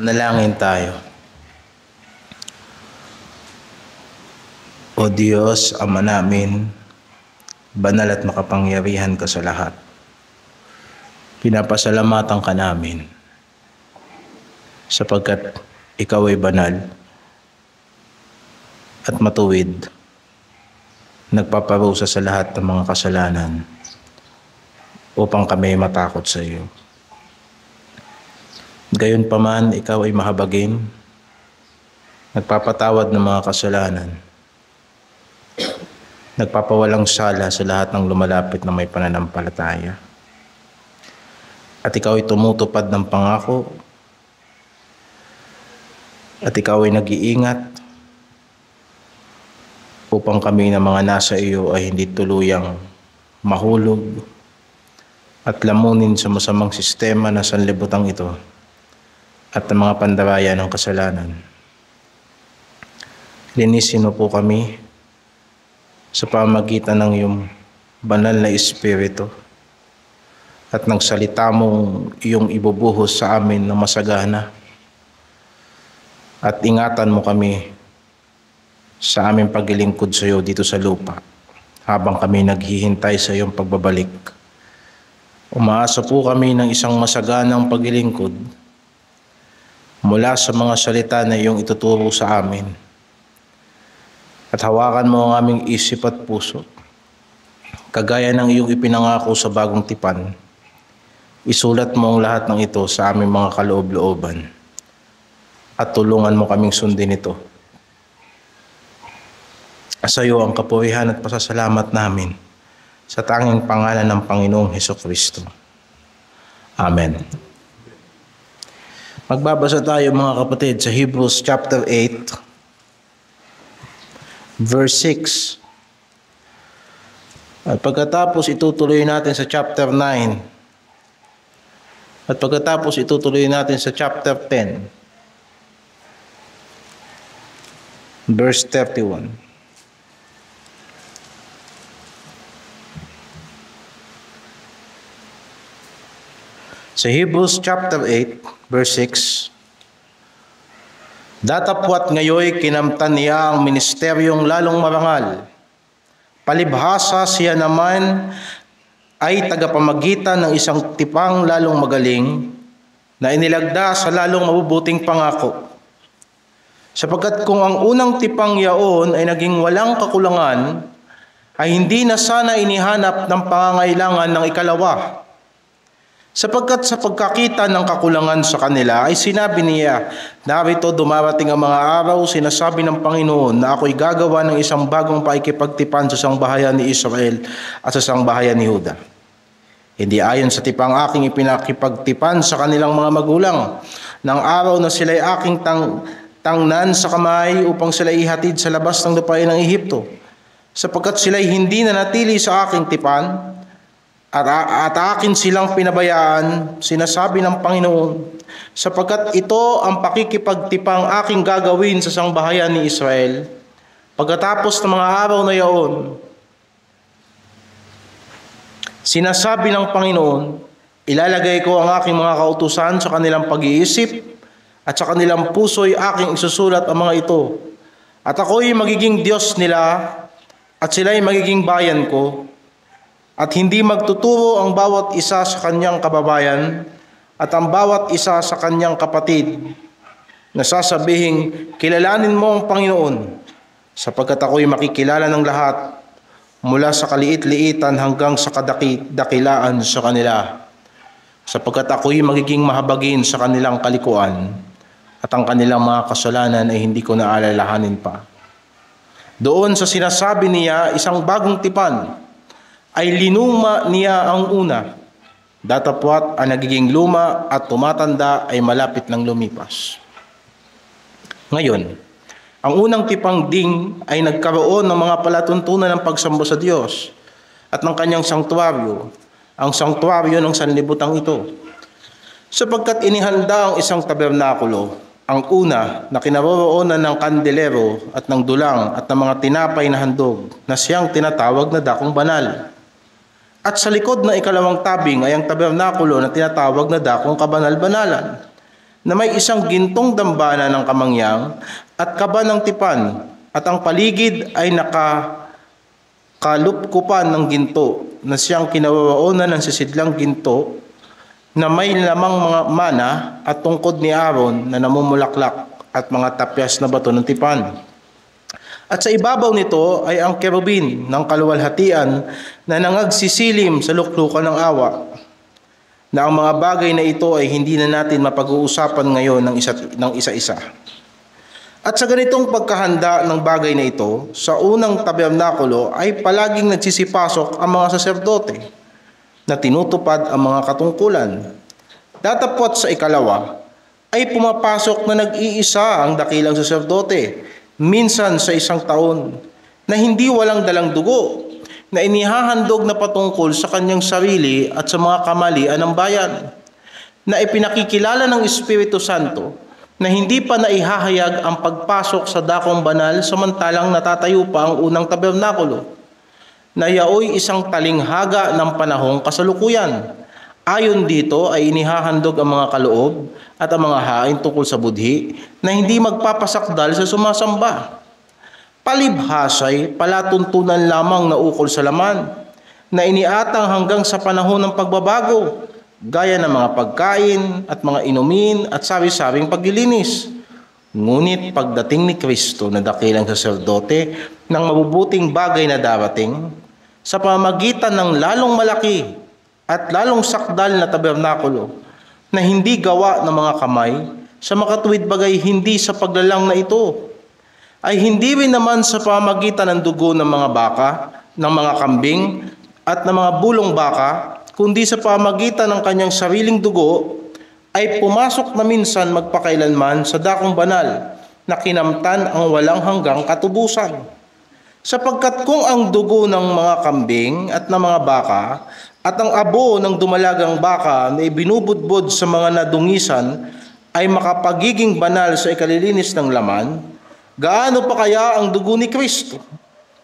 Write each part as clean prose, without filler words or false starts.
Manalangin tayo. O Diyos, Ama namin, banal at makapangyarihan ka sa lahat. Pinapasalamatan ka namin sapagkat ikaw ay banal at matuwid, nagpaparusa sa lahat ng mga kasalanan upang kami matakot sa iyo. Gayunpaman, ikaw ay mahabagin, nagpapatawad ng mga kasalanan, nagpapawalang sala sa lahat ng lumalapit na may pananampalataya. At ikaw ay tumutupad ng pangako, at ikaw ay nag-iingat upang kami na mga nasa iyo ay hindi tuluyang mahulog at lamunin sa masamang sistema na sanlibutan ito at ang mga pandaraya ng kasalanan. Linisin mo po kami sa pamamagitan ng iyong banal na Espiritu at ng salita mong iyong ibubuhos sa amin na masagana. At ingatan mo kami sa aming paglilingkod sa iyo dito sa lupa habang kami naghihintay sa iyong pagbabalik. Umaasa po kami ng isang masaganang paglilingkod mula sa mga salita na iyong ituturo sa amin. At hawakan mo ang aming isip at puso, kagaya ng iyong ipinangako sa bagong tipan. Isulat mo ang lahat ng ito sa aming mga kaloob-looban at tulungan mo kaming sundin ito. Sa iyo ang kapurihan at pasasalamat namin sa tanging pangalan ng Panginoong Hesukristo. Amen. Magbabasa tayo mga kapatid sa Hebrews chapter 8, verse 6. At pagkatapos itutuloy natin sa chapter 9. At pagkatapos itutuloy natin sa chapter 10, verse 31. Sa Hebrews chapter 8, verse 6, datapwat ngayoy kinamtan niya ang ministeryong lalong marangal. Palibhasa siya naman ay tagapamagitan ng isang tipang lalong magaling na inilagda sa lalong mabubuting pangako. Sapagkat kung ang unang tipang yaon ay naging walang kakulangan, ay hindi na sana inihanap ng pangangailangan ng ikalawa. Sapagkat sa pagkakita ng kakulangan sa kanila ay sinabi niya, narito dumarating ang mga araw, sinasabi ng Panginoon na ako'y gagawa ng isang bagong paikipagtipan sa sangbahayan ni Israel at sa sangbahayan ni Juda. Hindi ayon sa tipang aking ipinakipagtipan sa kanilang mga magulang, ng araw na sila'y aking tangnan sa kamay upang sila'y ihatid sa labas ng lupain ng Ehipto. Sapagkat sila'y hindi nanatili sa aking tipan, at akin silang pinabayaan, sinasabi ng Panginoon, sapagkat ito ang pakikipagtipang aking gagawin sa sangbahayan ni Israel. Pagkatapos ng mga araw na yaon, sinasabi ng Panginoon, ilalagay ko ang aking mga kautusan sa kanilang pag-iisip at sa kanilang puso'y aking isusulat ang mga ito. At ako'y magiging Diyos nila at sila'y magiging bayan ko. At hindi magtuturo ang bawat isa sa kanyang kababayan at ang bawat isa sa kanyang kapatid na sasabihing, kilalanin mo ang Panginoon, sapagkat ako'y makikilala ng lahat mula sa kaliit-liitan hanggang sa kadakilaan sa kanila, sapagkat ako'y magiging mahabagin sa kanilang kalikuan at ang kanilang mga kasalanan ay hindi ko naalalahanin pa. Doon sa sinasabi niya, isang bagong tipan, ay linuma niya ang una. Datapwat ang nagiging luma at tumatanda ay malapit ng lumipas. Ngayon, ang unang tipang ding ay nagkaroon ng mga palatuntunan ng pagsamba sa Diyos at ng kanyang sanktuaryo, ang sanktuaryo ng sanlibutan ito. Sapagkat inihanda ang isang tabernakulo, ang una na kinaroroonan ng kandelero at ng dulang at ng mga tinapay na handog na siyang tinatawag na dakong banal. At sa likod ng ikalawang tabing ay ang tabernakulo na tinatawag na dakong kabanal-banalan na may isang gintong dambana ng kamangyang at kaba ng tipan, at ang paligid ay nakakalupkupan ng ginto na siyang kinawawaunan ng sisidlang ginto na may lamang mga mana at tungkod ni Aaron na namumulaklak at mga tapyas na bato ng tipan. At sa ibabaw nito ay ang kerubin ng kaluwalhatian na nangagsisilim sa luklukan ng awa, na ang mga bagay na ito ay hindi na natin mapag-uusapan ngayon ng isa-isa. At sa ganitong pagkahanda ng bagay na ito, sa unang tabernakulo ay palaging nagsisipasok ang mga saserdote na tinutupad ang mga katungkulan. Datapwat sa ikalawa ay pumapasok na nag-iisa ang dakilang saserdote, minsan sa isang taon, na hindi walang dalang dugo, na inihahandog na patungkol sa kanyang sarili at sa mga kamalian ng bayan, na ipinakikilala ng Espiritu Santo na hindi pa naihahayag ang pagpasok sa dakong banal samantalang natatayo pa ang unang tabernakulo, na yaoy isang talinghaga ng panahong kasalukuyan. Ayon dito ay inihahandog ang mga kaloob at ang mga hain tungkol sa budhi na hindi magpapasakdal sa sumasamba. Palibhasay, palatuntunan lamang na ukol sa laman, na iniatang hanggang sa panahon ng pagbabago, gaya ng mga pagkain at mga inumin at sari-saring paglilinis. Ngunit pagdating ni Kristo na dakilang saserdote ng mabubuting bagay na darating, sa pamamagitan ng lalong malaki at lalong sakdal na tabernakulo, na hindi gawa ng mga kamay, sa makatuwid bagay hindi sa paglalang na ito, ay hindi rin naman sa pamamagitan ng dugo ng mga baka, ng mga kambing, at ng mga bulong baka, kundi sa pamamagitan ng kanyang sariling dugo, ay pumasok na minsan magpakailanman sa dakong banal, na kinamtan ang walang hanggang katubusan. Sapagkat kung ang dugo ng mga kambing at ng mga baka, at ang abo ng dumalagang baka na ibinubudbod sa mga nadungisan, ay makapagiging banal sa ikalilinis ng laman, gaano pa kaya ang dugo ni Kristo,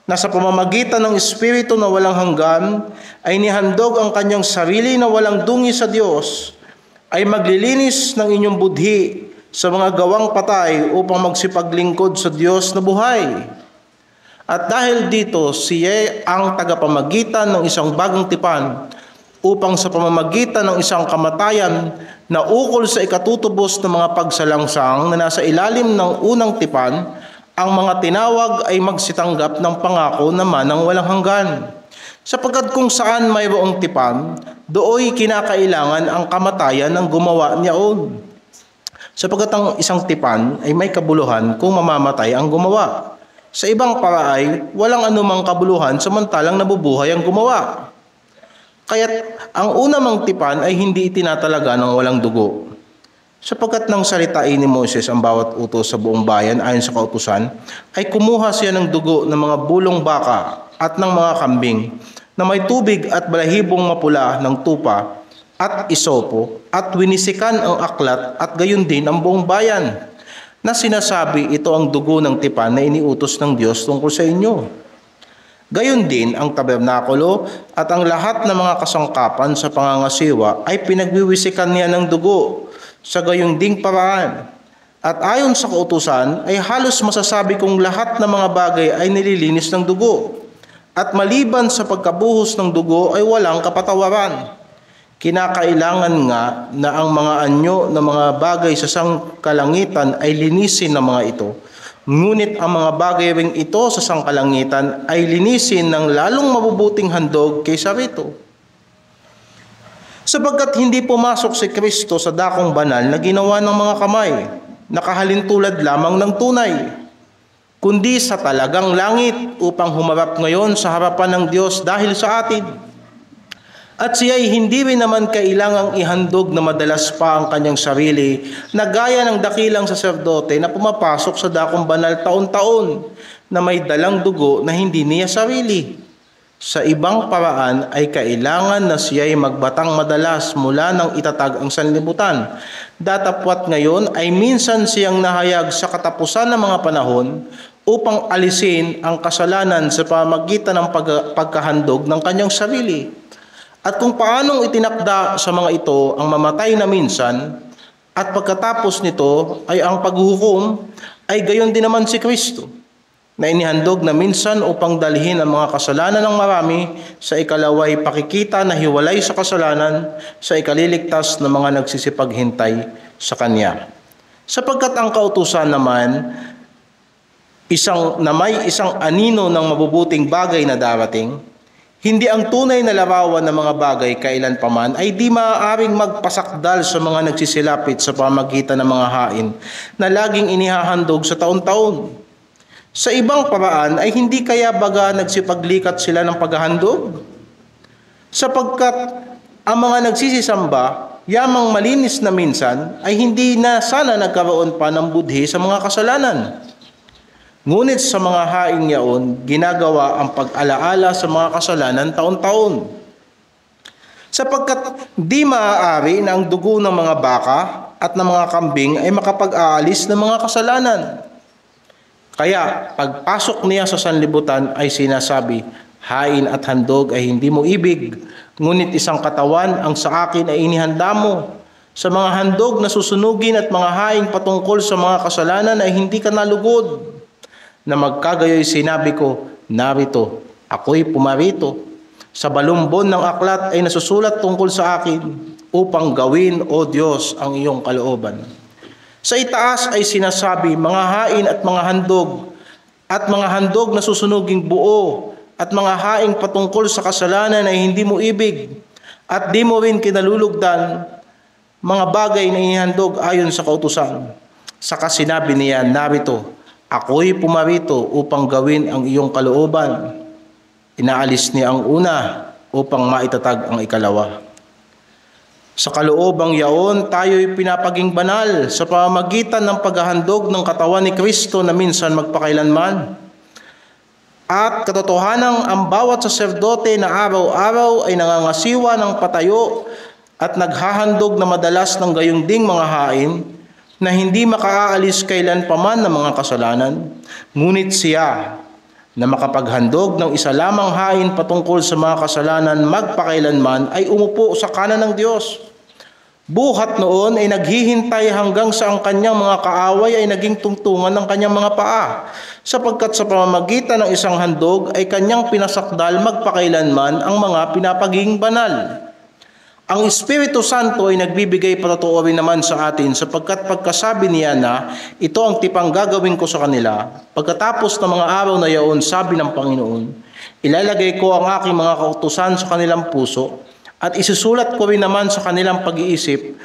na sa pamamagitan ng Espiritu na walang hanggan, ay nihandog ang kanyang sarili na walang dungi sa Diyos, ay maglilinis ng inyong budhi sa mga gawang patay upang magsipaglingkod sa Diyos na buhay. At dahil dito, siya ang tagapamagitan ng isang bagong tipan, upang sa pamamagitan ng isang kamatayan na ukol sa ikatutubos ng mga pagsalangsang na nasa ilalim ng unang tipan, ang mga tinawag ay magsitanggap ng pangako naman ng walang hanggan. Sapagkat kung saan mayroong tipan, dooy kinakailangan ang kamatayan ng gumawa niyaon. Sapagkat ang isang tipan ay may kabuluhan kung mamamatay ang gumawa. Sa ibang paraay, walang anumang kabuluhan samantalang nabubuhay ang gumawa. Kaya't ang unang tipan ay hindi itinatalaga ng walang dugo. Sapagkat nang salitain ni Moses ang bawat utos sa buong bayan ayon sa kautusan, ay kumuha siya ng dugo ng mga bulong baka at ng mga kambing na may tubig at balahibong mapula ng tupa at isopo, at winisikan ang aklat at gayon din ang buong bayan, na sinasabi ito ang dugo ng tipan na iniutos ng Diyos tungkol sa inyo. Gayon din ang tabernakulo at ang lahat ng mga kasangkapan sa pangangasiwa ay pinagwiwisikan niya ng dugo sa gayong ding paraan. At ayon sa kautusan ay halos masasabi kong lahat ng mga bagay ay nililinis ng dugo. At maliban sa pagkabuhos ng dugo ay walang kapatawaran. Kinakailangan nga na ang mga anyo ng mga bagay sa sangkalangitan ay linisin ng mga ito. Ngunit ang mga bagay ring ito sa sangkalangitan ay linisin ng lalong mabubuting handog kaysa rito. Sapagkat hindi pumasok si Kristo sa dakong banal na ginawa ng mga kamay, nakahalintulad lamang ng tunay, kundi sa talagang langit upang humarap ngayon sa harapan ng Diyos dahil sa atin. At siya ay hindi rin naman kailangang ihandog na madalas pa ang kanyang sarili na gaya ng dakilang saserdote na pumapasok sa dakong banal taon-taon na may dalang dugo na hindi niya sarili. Sa ibang paraan ay kailangan na siya ay magbatang madalas mula nang itatag ang sanlibutan. Datapwat ngayon ay minsan siyang nahayag sa katapusan ng mga panahon upang alisin ang kasalanan sa pamamagitan ng pagkahandog ng kanyang sarili. At kung paanong itinakda sa mga ito ang mamatay na minsan, At pagkatapos nito ay ang paghuhukom ay gayon din naman si Kristo, na inihandog na minsan upang dalhin ang mga kasalanan ng marami, sa ikalaway pakikita na hiwalay sa kasalanan, sa ikaliligtas ng mga nagsisipaghintay sa Kanya. Sapagkat ang kautusan naman, may isang anino ng mabubuting bagay na darating, hindi ang tunay na larawan ng mga bagay kailan paman ay di maaaring magpasakdal sa mga nagsisilapit sa pamagitan ng mga hain na laging inihahandog sa taon-taon. Sa ibang paraan ay hindi kaya baga nagsipaglikat sila ng paghahandog? Sapagkat ang mga nagsisisamba, yamang malinis na minsan, ay hindi na sana nagkaroon pa ng budhi sa mga kasalanan. Ngunit sa mga haing yaon, ginagawa ang pag-alaala sa mga kasalanan taon-taon. Sapagkat di maaari na ang dugo ng mga baka at ng mga kambing ay makapag-aalis ng mga kasalanan. Kaya pagpasok niya sa sanlibutan ay sinasabi, hain at handog ay hindi mo ibig, ngunit isang katawan ang sa akin ay inihanda mo. Sa mga handog na susunugin at mga haing patungkol sa mga kasalanan ay hindi ka nalugod. Na magkagayoy sinabi ko, narito, ako'y pumarito. Sa balumbon ng aklat ay nasusulat tungkol sa akin, upang gawin, O Diyos, ang iyong kalooban. Sa itaas ay sinasabi, mga hain at mga handog na susunuging buo, at mga haing patungkol sa kasalanan ay hindi mo ibig, at di mo rin kinalulugdan, mga bagay na inihandog ayon sa kautusan. Saka sinabi niya, narito, ako'y pumarito upang gawin ang iyong kalooban. Inaalis niya ang una upang maitatag ang ikalawa. Sa kaloobang yaon, tayo'y pinapaging banal sa pamamagitan ng paghahandog ng katawan ni Kristo na minsan magpakailanman. At katotohanang ang bawat saserdote na araw-araw ay nangangasiwa ng patayo at naghahandog na madalas ng gayong ding mga hain, na hindi makaalis kailan paman ng mga kasalanan, ngunit siya na makapaghandog ng isa lamang hain patungkol sa mga kasalanan magpakailanman ay umupo sa kanan ng Diyos. Buhat noon ay naghihintay hanggang sa ang kanyang mga kaaway ay naging tungtungan ng kanyang mga paa, sapagkat sa pamamagitan ng isang handog ay kanyang pinasakdal magpakailanman ang mga pinapaging banal. Ang Espiritu Santo ay nagbibigay patotoo rin naman sa atin, sapagkat pagkasabi niya na ito ang tipang gagawin ko sa kanila, pagkatapos ng mga araw na yaon, sabi ng Panginoon, ilalagay ko ang aking mga kautusan sa kanilang puso at isusulat ko rin naman sa kanilang pag-iisip,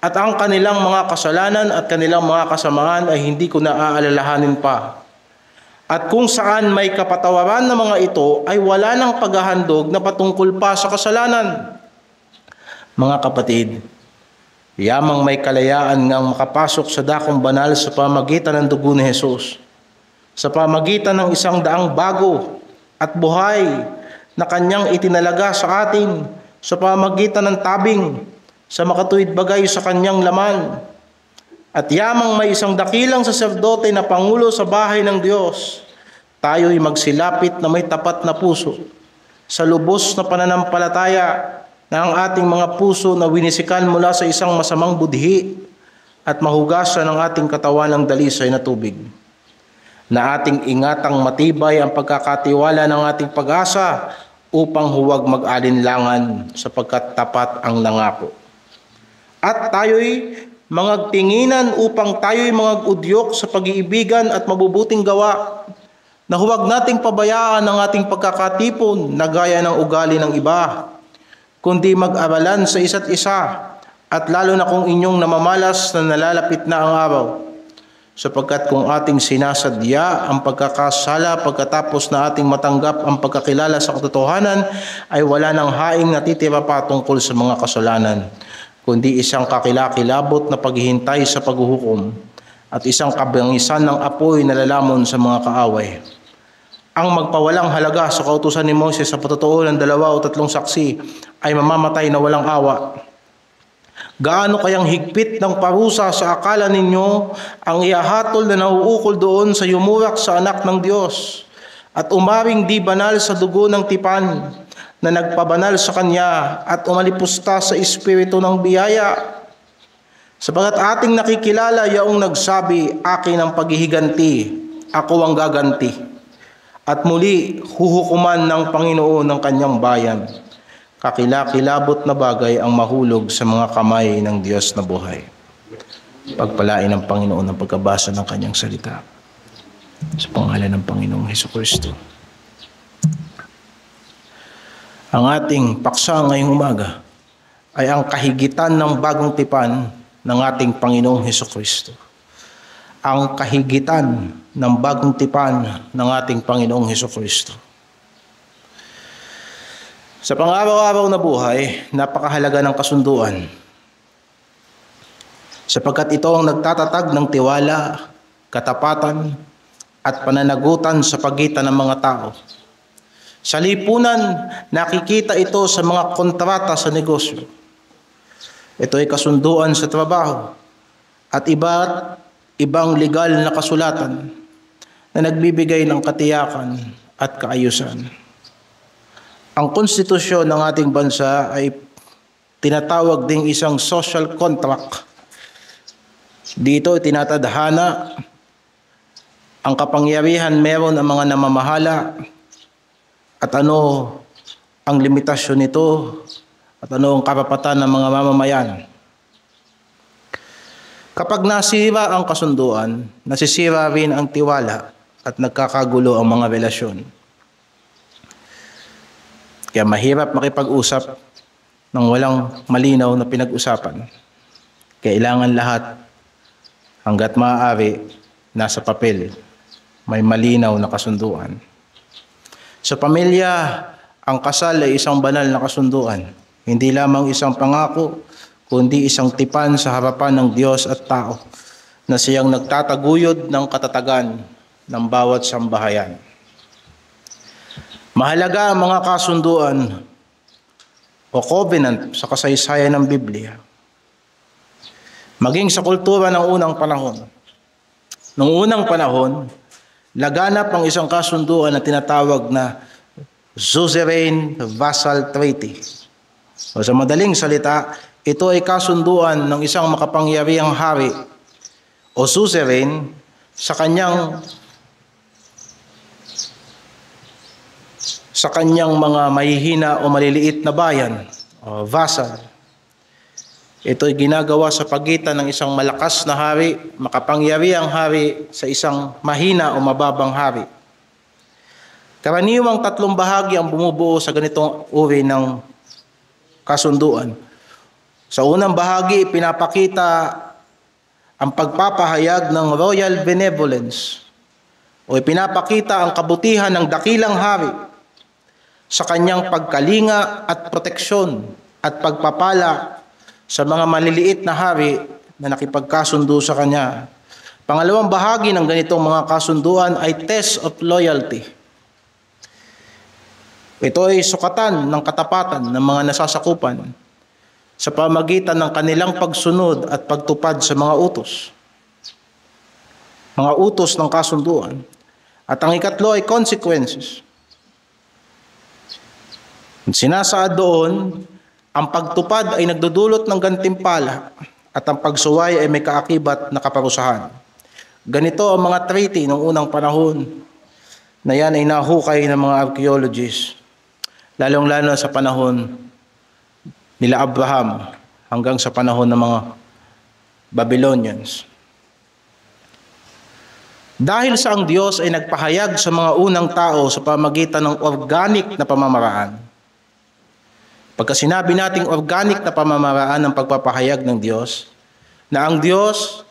at ang kanilang mga kasalanan at kanilang mga kasamaan ay hindi ko naaalalahanin pa. At kung saan may kapatawaran ng mga ito ay wala nang paghahandog na patungkol pa sa kasalanan. Mga kapatid, yamang may kalayaan ngang makapasok sa dakong banal sa pamagitan ng dugo ni Jesus, sa pamagitan ng 100 bago at buhay na kanyang itinalaga sa atin, sa pamagitan ng tabing, sa makatuwid bagay sa kanyang laman. At yamang may isang dakilang saserdote na pangulo sa bahay ng Diyos, tayo'y magsilapit na may tapat na puso, sa lubos na pananampalataya, na ang ating mga puso na winisikan mula sa isang masamang budhi at mahugasan ng ating katawan ng dalisay na tubig. Na ating ingatang matibay ang pagkakatiwala ng ating pag-asa upang huwag mag-alinlangan sapagkat tapat ang nangako. At tayo'y mangagtinginan upang tayo'y mangagudyok sa pag-iibigan at mabubuting gawa, na huwag nating pabayaan ang ating pagkakatipon na gaya ng ugali ng iba, kundi mag-aralan sa isa't isa, at lalo na kung inyong namamalas na nalalapit na ang araw. Sapagkat kung ating sinasadya ang pagkakasala pagkatapos na ating matanggap ang pagkakilala sa katotohanan, ay wala nang haing natitira pa tungkol sa mga kasalanan, kundi isang kakilakilabot na paghihintay sa paghuhukom, at isang kabangisan ng apoy na lalamon sa mga kaaway. Ang magpawalang halaga sa kautusan ni Moses sa patotoo ng 2 o 3 saksi ay mamamatay na walang awa. Gaano kayang higpit ng parusa sa akala ninyo ang iahatol na nauukol doon sa yumurak sa anak ng Diyos at umaring di banal sa dugo ng tipan na nagpabanal sa kanya at umalipusta sa espiritu ng biyaya. Sabagat ating nakikilala yaong nagsabi, akin ang paghihiganti, ako ang gaganti. At muli huhukuman ng Panginoon ng kanyang bayan. Kakilakilabot na bagay ang mahulog sa mga kamay ng Diyos na buhay. Pagpalain ng Panginoon ang pagkabasa ng kanyang salita. Sa pangalan ng Panginoong Hesukristo. Ang ating paksa ngayong umaga ay ang kahigitan ng bagong tipan ng ating Panginoong Hesukristo. Ang kahigitan ng bagong tipan ng ating Panginoong Hesukristo. Sa pang-araw-araw na buhay, napakahalaga ng kasunduan. Sapagkat ito ang nagtatatag ng tiwala, katapatan, at pananagutan sa pagitan ng mga tao. Sa lipunan, nakikita ito sa mga kontrata sa negosyo. Ito ay kasunduan sa trabaho at ibang legal na kasulatan na nagbibigay ng katiyakan at kaayusan. Ang konstitusyon ng ating bansa ay tinatawag ding isang social contract. Dito tinatadhana ang kapangyarihan meron ang mga namamahala at ano ang limitasyon nito at ano ang karapatan ng mga mamamayan. Kapag nasira ang kasunduan, nasisira rin ang tiwala at nagkakagulo ang mga relasyon. Kaya mahirap makipag-usap ng walang malinaw na pinag-usapan. Kailangan lahat hanggat maaari nasa papel, may malinaw na kasunduan. Sa pamilya, ang kasal ay isang banal na kasunduan. Hindi lamang isang pangako, kundi isang tipan sa harapan ng Diyos at tao na siyang nagtataguyod ng katatagan ng bawat sambahayan. Mahalaga ang mga kasunduan o covenant sa kasaysayan ng Biblia. Maging sa kultura ng unang panahon. Noong unang panahon, laganap ang isang kasunduan na tinatawag na Suzerain Vassal Treaty. O sa madaling salita, ito ay kasunduan ng isang makapangyarihang hari o suzerain sa kanyang mga mahihina o maliliit na bayan o vassal. Ito ay ginagawa sa pagitan ng isang malakas na hari, makapangyarihang hari sa isang mahina o mababang hari. Karaniwang 3 bahagi ang bumubuo sa ganitong uri ng kasunduan. Sa unang bahagi, pinapakita ang pagpapahayag ng royal benevolence o ipinapakita ang kabutihan ng dakilang hari sa kanyang pagkalinga at proteksyon at pagpapala sa mga maliliit na hari na nakipagkasundo sa kanya. Pangalawang bahagi ng ganitong mga kasunduan ay test of loyalty. Ito ay sukatan ng katapatan ng mga nasasakupan sa pamagitan ng kanilang pagsunod at pagtupad sa mga utos. Mga utos ng kasunduan. At ang ikatlo ay consequences. Sinasaad doon, ang pagtupad ay nagdudulot ng gantimpala at ang pagsuway ay may kaakibat na kaparusahan. Ganito ang mga treaty ng unang panahon na yan ay nahukay ng mga archaeologists. Lalong-lalo sa panahon nila Abraham hanggang sa panahon ng mga Babylonians. Dahil sa ang Diyos ay nagpahayag sa mga unang tao sa pamagitan ng organic na pamamaraan. Pagka sinabi nating organic na pamamaraan ng pagpapahayag ng Diyos, na ang Diyos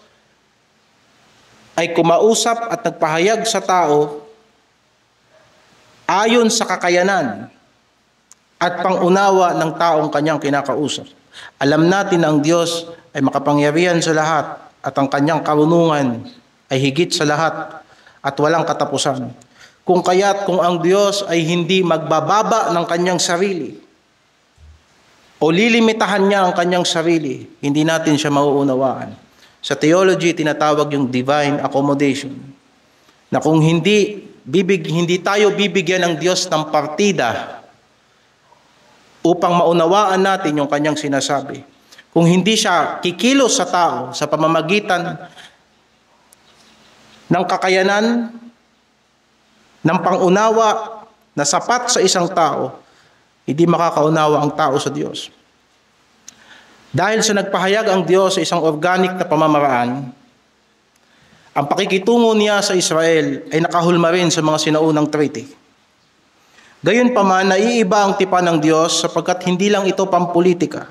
ay kumausap at nagpahayag sa tao ayon sa kakayanan at pangunawa ng taong kanyang kinakausap. Alam natin na ang Diyos ay makapangyarihan sa lahat at ang kanyang karunungan ay higit sa lahat at walang katapusan. Kung kaya't kung ang Diyos ay hindi magbababa ng kanyang sarili o lilimitahan niya ang kanyang sarili, hindi natin siya mauunawaan. Sa theology, tinatawag yung divine accommodation. Na kung hindi tayo bibigyan ng Diyos ng partida upang maunawaan natin yung kanyang sinasabi. kung hindi siya kikilos sa tao sa pamamagitan ng kakayanan, ng pangunawa na sapat sa isang tao, hindi makakaunawa ang tao sa Diyos. Dahil sa nagpahayag ang Diyos sa isang organic na pamamaraan, ang pakikitungo niya sa Israel ay nakahulma rin sa mga sinaunang treaty. Gayunpaman, naiiba ang tipan ng Diyos sapagkat hindi lang ito pampolitika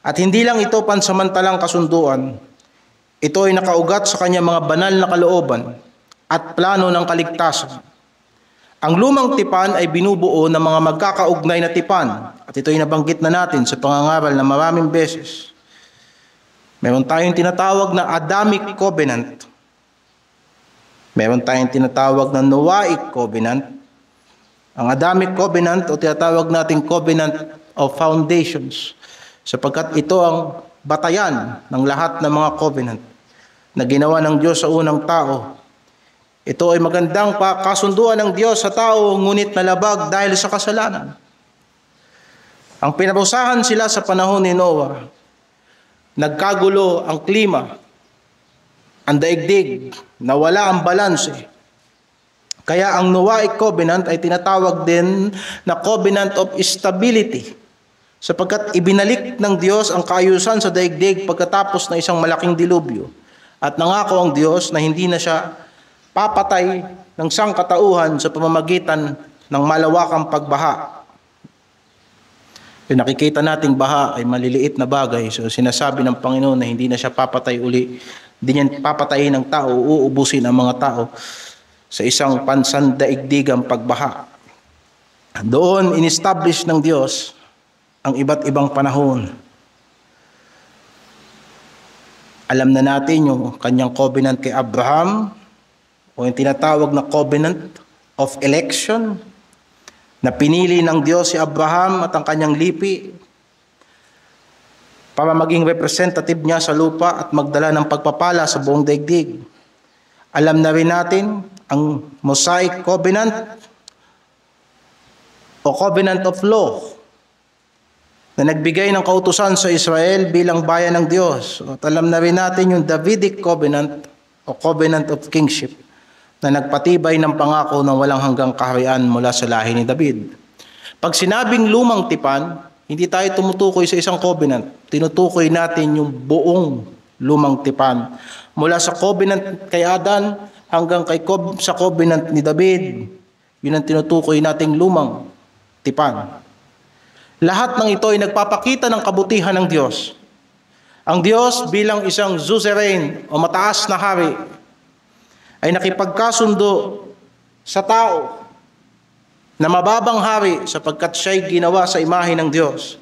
at hindi lang ito pansamantalang kasunduan. Ito ay nakaugat sa kanyang mga banal na kalooban at plano ng kaligtasan. Ang lumang tipan ay binubuo ng mga magkakaugnay na tipan at ito ay nabanggit na natin sa pangangaral na maraming beses. Meron tayong tinatawag na Adamic Covenant. Meron tayong tinatawag na Noahic Covenant. Ang Adamic Covenant o tinatawag nating Covenant of Foundations sapagkat ito ang batayan ng lahat ng mga covenant na ginawa ng Diyos sa unang tao. Ito ay magandang kasunduan ng Diyos sa tao, ngunit nalabag dahil sa kasalanan. Ang pinarusahan sila sa panahon ni Noah, nagkagulo ang klima, ang daigdig, nawala ang balanse. Kaya ang Noahic Covenant ay tinatawag din na Covenant of Stability, sapagkat ibinalik ng Diyos ang kaayusan sa daigdig pagkatapos ng isang malaking dilubyo. At nangako ang Diyos na hindi na siya papatay ng sangkatauhan sa pamamagitan ng malawakang pagbaha. Yung nakikita nating baha ay maliliit na bagay. So sinasabi ng Panginoon na hindi na siya papatay uli. Hindi niya papatayin ng tao, uubusin ang mga tao sa isang pansandaigdigang pagbaha. Doon in-establish ng Diyos ang iba't ibang panahon. Alam na natin yung kanyang covenant kay Abraham, o yung tinatawag na Covenant of Election, na pinili ng Diyos si Abraham at ang kanyang lipi para maging representative niya sa lupa at magdala ng pagpapala sa buong daigdig. Alam na rin natin ang Mosaic Covenant o Covenant of Law na nagbigay ng kautusan sa Israel bilang bayan ng Diyos. At alam na rin natin yung Davidic Covenant o Covenant of Kingship na nagpatibay ng pangako ng walang hanggang kaharian mula sa lahi ni David. Pag sinabing lumang tipan, hindi tayo tumutukoy sa isang covenant. Tinutukoy natin yung buong lumang tipan. Mula sa covenant kay Adan hanggang sa covenant ni David, yun ang tinutukoy nating lumang tipan. Lahat ng ito ay nagpapakita ng kabutihan ng Diyos. Ang Diyos bilang isang suzerain o mataas na hari ay nakipagkasundo sa tao na mababang hari sapagkat siya'y ginawa sa imahe ng Diyos.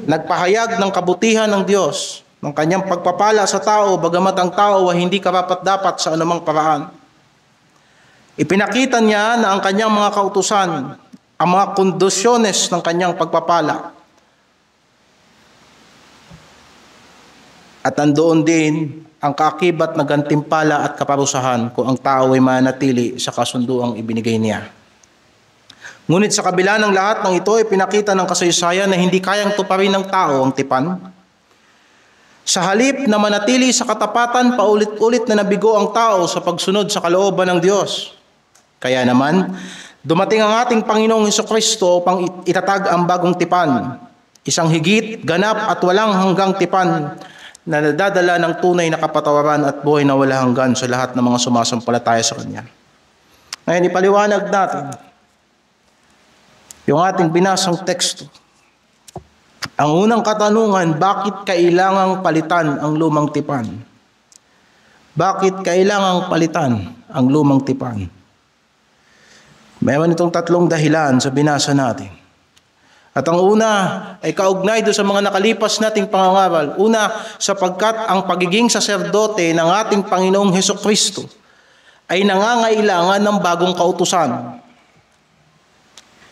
Nagpahayag ng kabutihan ng Diyos, ng kanyang pagpapala sa tao, bagamat ang tao ay hindi karapat-dapat sa anumang paraan. Ipinakita niya na ang kanyang mga kautusan, ang mga kondisyones ng kanyang pagpapala. At nandoon din ang kaakibat na gantimpala at kaparusahan kung ang tao ay manatili sa kasunduang ibinigay niya. Ngunit sa kabila ng lahat ng ito ay pinakita ng kasaysayan na hindi kayang tuparin ng tao ang tipan. Sa halip na manatili sa katapatan, paulit-ulit na nabigo ang tao sa pagsunod sa kalooban ng Diyos. Kaya naman, dumating ang ating Panginoong Hesukristo upang itatag ang bagong tipan, isang higit, ganap at walang hanggang tipan na nadadala ng tunay na kapatawaran at buhay na wala hanggan sa lahat ng mga sumasampalataya sa Kanya. Ngayon, ipaliwanag natin yung ating binasang teksto. Ang unang katanungan, bakit kailangang palitan ang lumang tipan? Bakit kailangang palitan ang lumang tipan? Mayroon itong tatlong dahilan sa binasa natin. At ang una ay kaugnay doon sa mga nakalipas nating pangangaral. Una, sapagkat ang pagiging saserdote ng ating Panginoong Hesukristo ay nangangailangan ng bagong kautusan.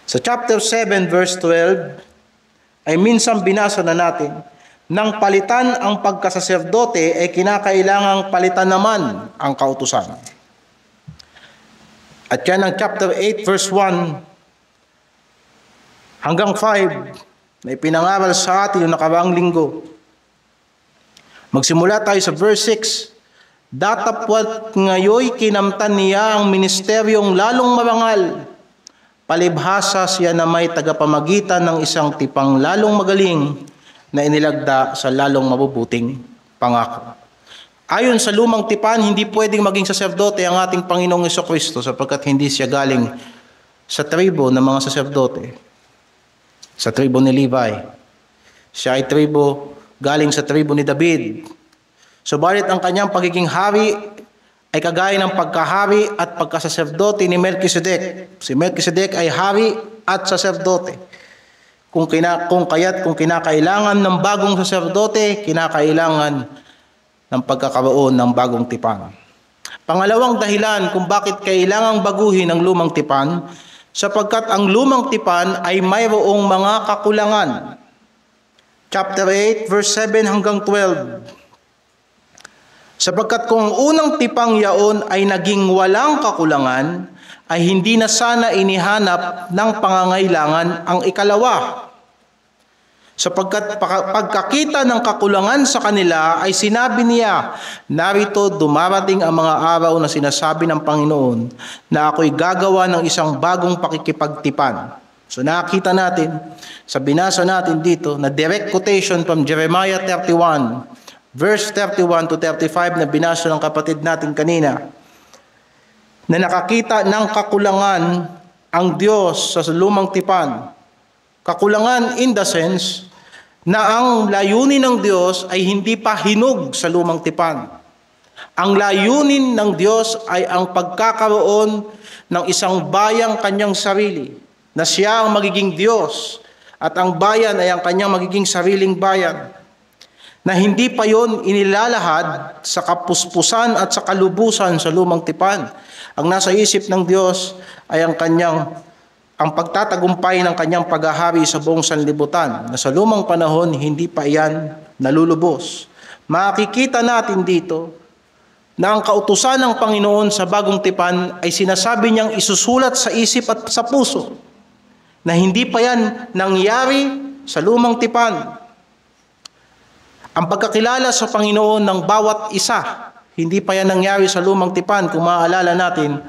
Sa chapter 7 verse 12 ay minsan binasa na natin, nang palitan ang pagkasaserdote ay kinakailangang palitan naman ang kautusan. At yan ang chapter 8 verse 1 hanggang 5 na ipinangaral sa atin noong nakaraang linggo. Magsimula tayo sa verse 6. Datapwat ngayoy kinamtan niya ang ministeryong lalong marangal. Palibhasa siya na may tagapamagitan ng isang tipang lalong magaling na inilagda sa lalong mabubuting pangako. Ayon sa lumang tipan, hindi pwedeng maging saserdote ang ating Panginoong Jesucristo sapagkat hindi siya galing sa tribo ng mga saserdote, sa tribo ni Levi. Siya ay galing sa tribo ni David. Subalit ang kanyang pagiging hari ay kagaya ng pagkahari at pagkasaserdote ni Melchizedek. Si Melchizedek ay hari at saserdote. Kung kinakailangan ng bagong saserdote, kinakailangan ng pagkakaroon ng bagong tipan. Pangalawang dahilan kung bakit kailangang baguhin ang lumang tipan, sapagkat ang lumang tipan ay mayroong mga kakulangan. Chapter 8, verse 7 hanggang 12. Sapagkat kung ang unang tipang yaon ay naging walang kakulangan, ay hindi na sana inihanap ng pangangailangan ang ikalawa. Sapagkat pagkakita ng kakulangan sa kanila ay sinabi niya, narito dumarating ang mga araw na sinasabi ng Panginoon na ako'y gagawa ng isang bagong pakikipagtipan. So nakita natin, sa binasa natin dito, na direct quotation from Jeremiah 31, verse 31 to 35 na binasa ng kapatid natin kanina, na nakakita ng kakulangan ang Diyos sa lumang tipan. Kakulangan in the sense na ang layunin ng Diyos ay hindi pa hinog sa lumang tipan. Ang layunin ng Diyos ay ang pagkakaroon ng isang bayang kanyang sarili, na siya ang magiging Diyos at ang bayan ay ang kanyang magiging sariling bayan, na hindi pa yon inilalahad sa kapuspusan at sa kalubusan sa lumang tipan. Ang nasa isip ng Diyos ay ang pagtatagumpay ng kanyang paghahari sa buong sanlibutan, na sa lumang panahon hindi pa iyan nalulubos. Makikita natin dito na ang kautusan ng Panginoon sa bagong tipan ay sinasabi niyang isusulat sa isip at sa puso, na hindi pa yan nangyari sa lumang tipan. Ang pagkakilala sa Panginoon ng bawat isa, hindi pa yan nangyari sa lumang tipan. Kung maaalala natin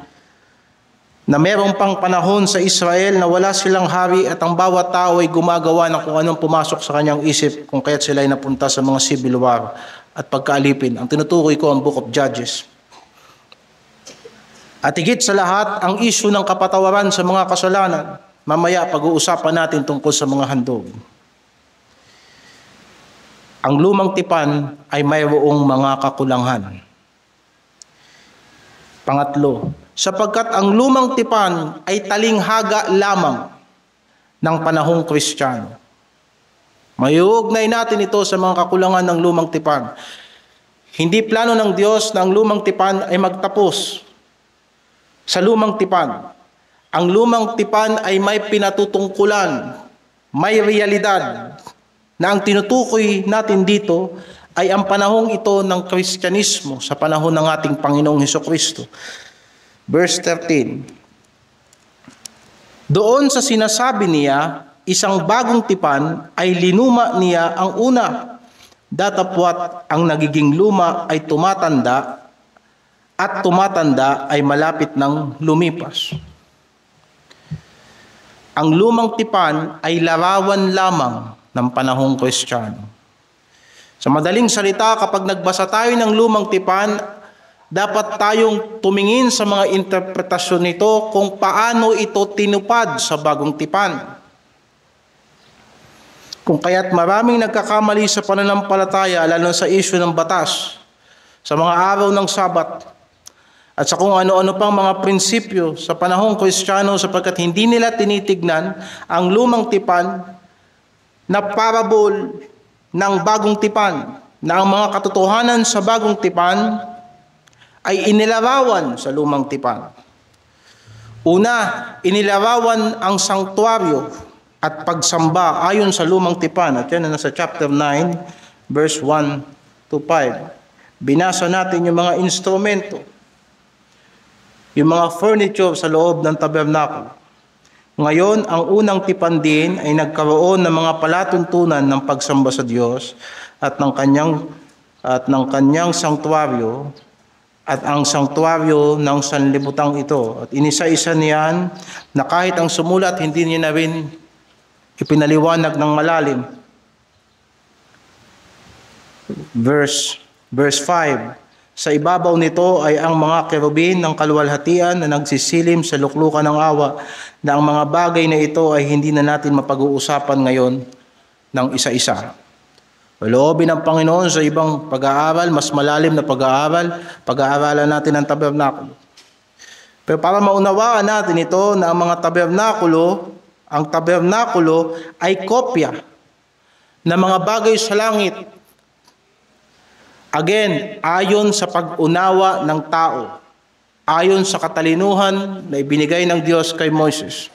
na merong pang panahon sa Israel na wala silang hari at ang bawat tao ay gumagawa ng kung anong pumasok sa kanyang isip, kung kaya't sila ay napunta sa mga civil war at pagkaalipin. Ang tinutukoy ko ang Book of Judges. At higit sa lahat, ang issue ng kapatawaran sa mga kasalanan. Mamaya pag-uusapan natin tungkol sa mga handog. Ang lumang tipan ay mayroong mga kakulangan. Pangatlo, sapagkat ang lumang tipan ay talinghaga lamang ng panahong Kristiyano. Mayuugnay natin ito sa mga kakulangan ng lumang tipan. Hindi plano ng Diyos na ang lumang tipan ay magtapos sa lumang tipan. Ang lumang tipan ay may pinatutungkulan, may realidad, na ang tinutukoy natin dito ay ang panahong ito ng Kristyanismo sa panahon ng ating Panginoong Hesukristo. Verse 13. Doon sa sinasabi niya, isang bagong tipan ay linuma niya ang una. Datapwat ang nagiging luma ay tumatanda at tumatanda ay malapit ng lumipas. Ang lumang tipan ay larawan lamang ng panahong Kristiyano. Sa madaling salita, kapag nagbasa tayo ng lumang tipan, dapat tayong tumingin sa mga interpretasyon nito kung paano ito tinupad sa bagong tipan. Kung kaya't maraming nagkakamali sa pananampalataya, lalo sa issue ng batas, sa mga araw ng Sabat, at sa kung ano-ano pang mga prinsipyo sa panahong Kristiyano, sapagkat hindi nila tinitignan ang lumang tipan na parabol ng bagong tipan, na ang mga katotohanan sa bagong tipan ay inilarawan sa lumang tipan. Una, inilarawan ang sanktuaryo at pagsamba ayon sa lumang tipan. At yan na nasa chapter 9, verse 1 to 5. Binasa natin yung mga instrumento, yung mga furniture sa loob ng tabernacle. Ngayon, ang unang tipan din ay nagkaroon ng mga palatuntunan ng pagsamba sa Diyos at ng kanyang sanktuaryo at ang sanktuaryo ng sanlibutan ito. At inisa-isa niyan na kahit ang sumulat hindi niya na rin ipinaliwanag ng malalim. Verse 5. Sa ibabaw nito ay ang mga kerubin ng kaluwalhatian na nagsisilim sa luklukan ng awa, na ang mga bagay na ito ay hindi na natin mapag-uusapan ngayon ng isa-isa. Loobin ng Panginoon sa ibang pag-aaral, mas malalim na pag-aaralan natin ang tabernakulo. Pero para maunawaan natin ito na ang mga ang tabernakulo ay kopya ng mga bagay sa langit. Again, ayon sa pag-unawa ng tao, ayon sa katalinuhan na ibinigay ng Diyos kay Moses.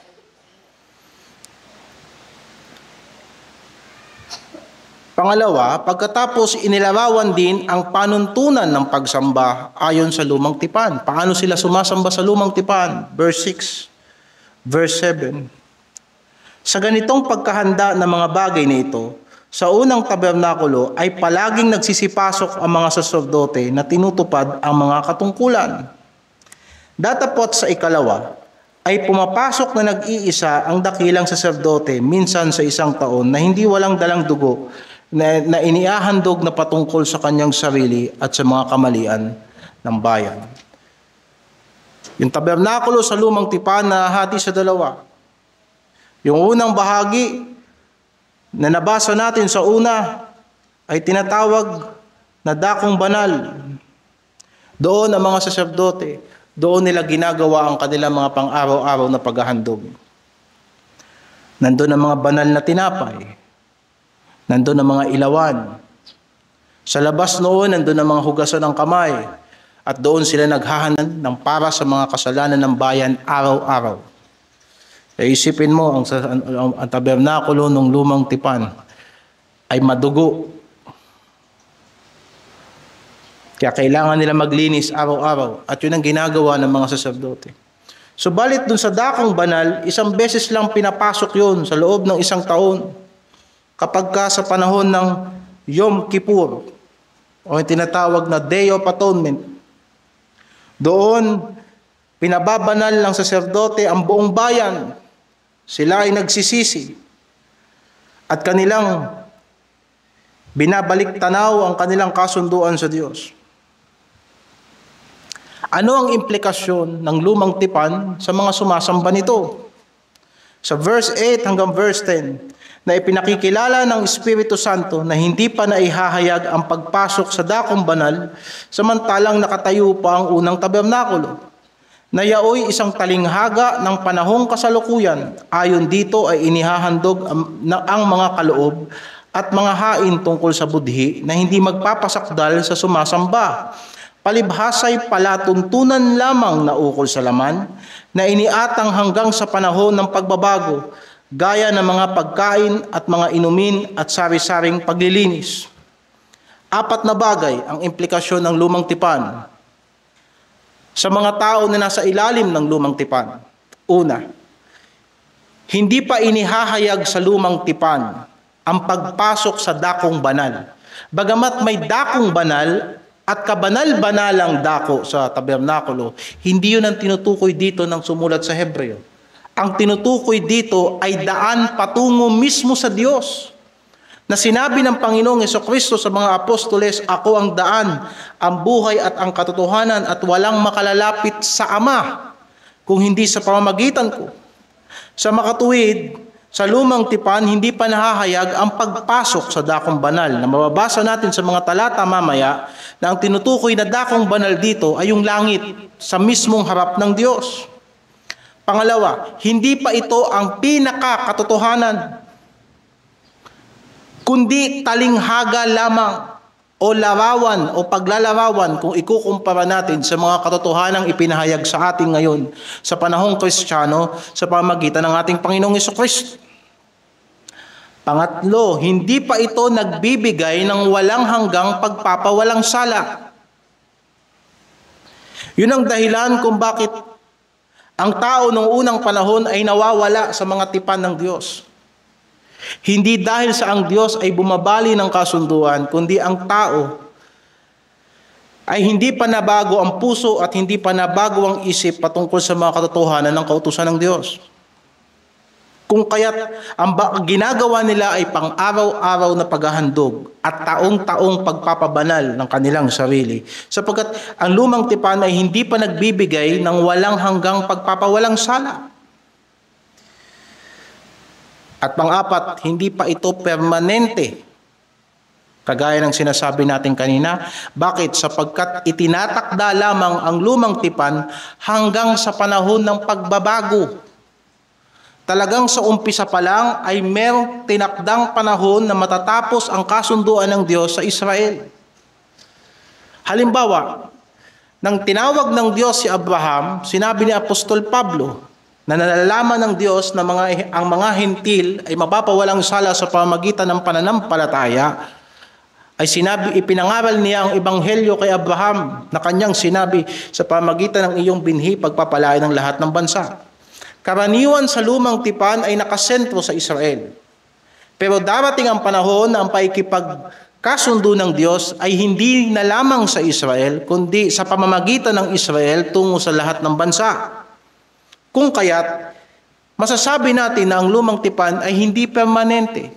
Pangalawa, pagkatapos inilarawan din ang panuntunan ng pagsamba ayon sa lumang tipan. Paano sila sumasamba sa lumang tipan? Verse 6, verse 7. Sa ganitong pagkahanda ng mga bagay na ito, sa unang tabernakulo ay palaging nagsisipasok ang mga saserdote na tinutupad ang mga katungkulan. Datapot sa ikalawa, ay pumapasok na nag-iisa ang dakilang saserdote minsan sa isang taon na hindi walang dalang dugo na iniahandog na patungkol sa kanyang sarili at sa mga kamalian ng bayan. Yung tabernakulo sa lumang tipan na hati sa dalawa. Yung unang bahagi na nabasa natin sa una ay tinatawag na dakong banal. Doon ang mga saserdote, doon nila ginagawa ang kanilang mga pang-araw-araw na paghahandog. Nandun ang mga banal na tinapay. Nandun ang mga ilawan. Sa labas noon, nandun ang mga hugasan ng kamay. At doon sila naghahanan ng para sa mga kasalanan ng bayan araw-araw. Isipin mo, ang tabernakulo ng lumang tipan ay madugo. Kaya kailangan nila maglinis araw-araw. At yun ang ginagawa ng mga saserdote. Subalit dun sa dakong banal, isang beses lang pinapasok yun sa loob ng isang taon. Kapag sa panahon ng Yom Kippur, o yung tinatawag na Day of Atonement, doon pinababanal ng saserdote ang buong bayan. Sila ay nagsisisi at kanilang binabalik tanaw ang kanilang kasunduan sa Diyos. Ano ang implikasyon ng lumang tipan sa mga sumasamba nito? Sa verse 8 hanggang verse 10, na ipinakikilala ng Espiritu Santo na hindi pa naihahayag ang pagpasok sa dakong banal samantalang nakatayo pa ang unang tabernakulo. Na yaoy isang talinghaga ng panahong kasalukuyan. Ayon dito ay inihahandog ang mga kaloob at mga hain tungkol sa budhi na hindi magpapasakdal sa sumasamba. Palibhasay palatuntunan lamang na ukol sa laman na iniatang hanggang sa panahon ng pagbabago, gaya ng mga pagkain at mga inumin at sari-saring paglilinis. 4 na bagay ang implikasyon ng lumang tipan sa mga tao na nasa ilalim ng lumang tipan. Una, hindi pa inihahayag sa lumang tipan ang pagpasok sa dakong banal. Bagamat may dakong banal at kabanal-banalang dako sa tabernakulo, hindi yun ang tinutukoy dito ng sumulat sa Hebreo. Ang tinutukoy dito ay daan patungo mismo sa Diyos. Na sinabi ng Panginoong Jesucristo sa mga apostoles, "Ako ang daan, ang buhay at ang katotohanan at walang makalalapit sa Ama kung hindi sa pamamagitan ko." Sa makatuwid, sa lumang tipan, hindi pa nahahayag ang pagpasok sa dakong banal na mababasa natin sa mga talata mamaya na ang tinutukoy na dakong banal dito ay yung langit sa mismong harap ng Diyos. Pangalawa, hindi pa ito ang pinakakatotohanan, kundi talinghaga lamang o larawan o paglalarawan kung ikukumpara natin sa mga katotohanang ipinahayag sa atin ngayon sa panahong Kristiyano sa pamamagitan ng ating Panginoong Jesucristo. Pangatlo, hindi pa ito nagbibigay ng walang hanggang pagpapawalang sala. Yun ang dahilan kung bakit Ang tao noong unang panahon ay nawawala sa mga tipan ng Diyos. Hindi dahil sa ang Diyos ay bumabali ng kasunduan, kundi ang tao ay hindi pa nabago ang puso at hindi pa nabago ang isip patungkol sa mga katotohanan ng kautusan ng Diyos. Kung kaya't ang ginagawa nila ay pang-araw-araw na paghahandog at taong-taong pagpapabanal ng kanilang sarili, sapagkat ang lumang tipan ay hindi pa nagbibigay ng walang hanggang pagpapawalang sala. At pang-apat, hindi pa ito permanente. Kagaya ng sinasabi natin kanina, bakit? Sapagkat itinatakda lamang ang lumang tipan hanggang sa panahon ng pagbabago. Talagang sa umpisa pa lang ay merong tinakdang panahon na matatapos ang kasunduan ng Diyos sa Israel. Halimbawa, nang tinawag ng Diyos si Abraham, sinabi ni Apostol Pablo na nalalaman ng Diyos na ang mga hentil ay mapapawalang sala sa pamamagitan ng pananampalataya, ay ipinangaral niya ang ebanghelyo kay Abraham na kanyang sinabi, sa pamamagitan ng iyong binhi pagpapalain ng lahat ng bansa. Karaniwan sa lumang tipan ay nakasentro sa Israel. Pero darating ang panahon na ang paikipagkasundo ng Diyos ay hindi na lamang sa Israel, kundi sa pamamagitan ng Israel tungo sa lahat ng bansa. Kung kaya't, masasabi natin na ang lumang tipan ay hindi permanente,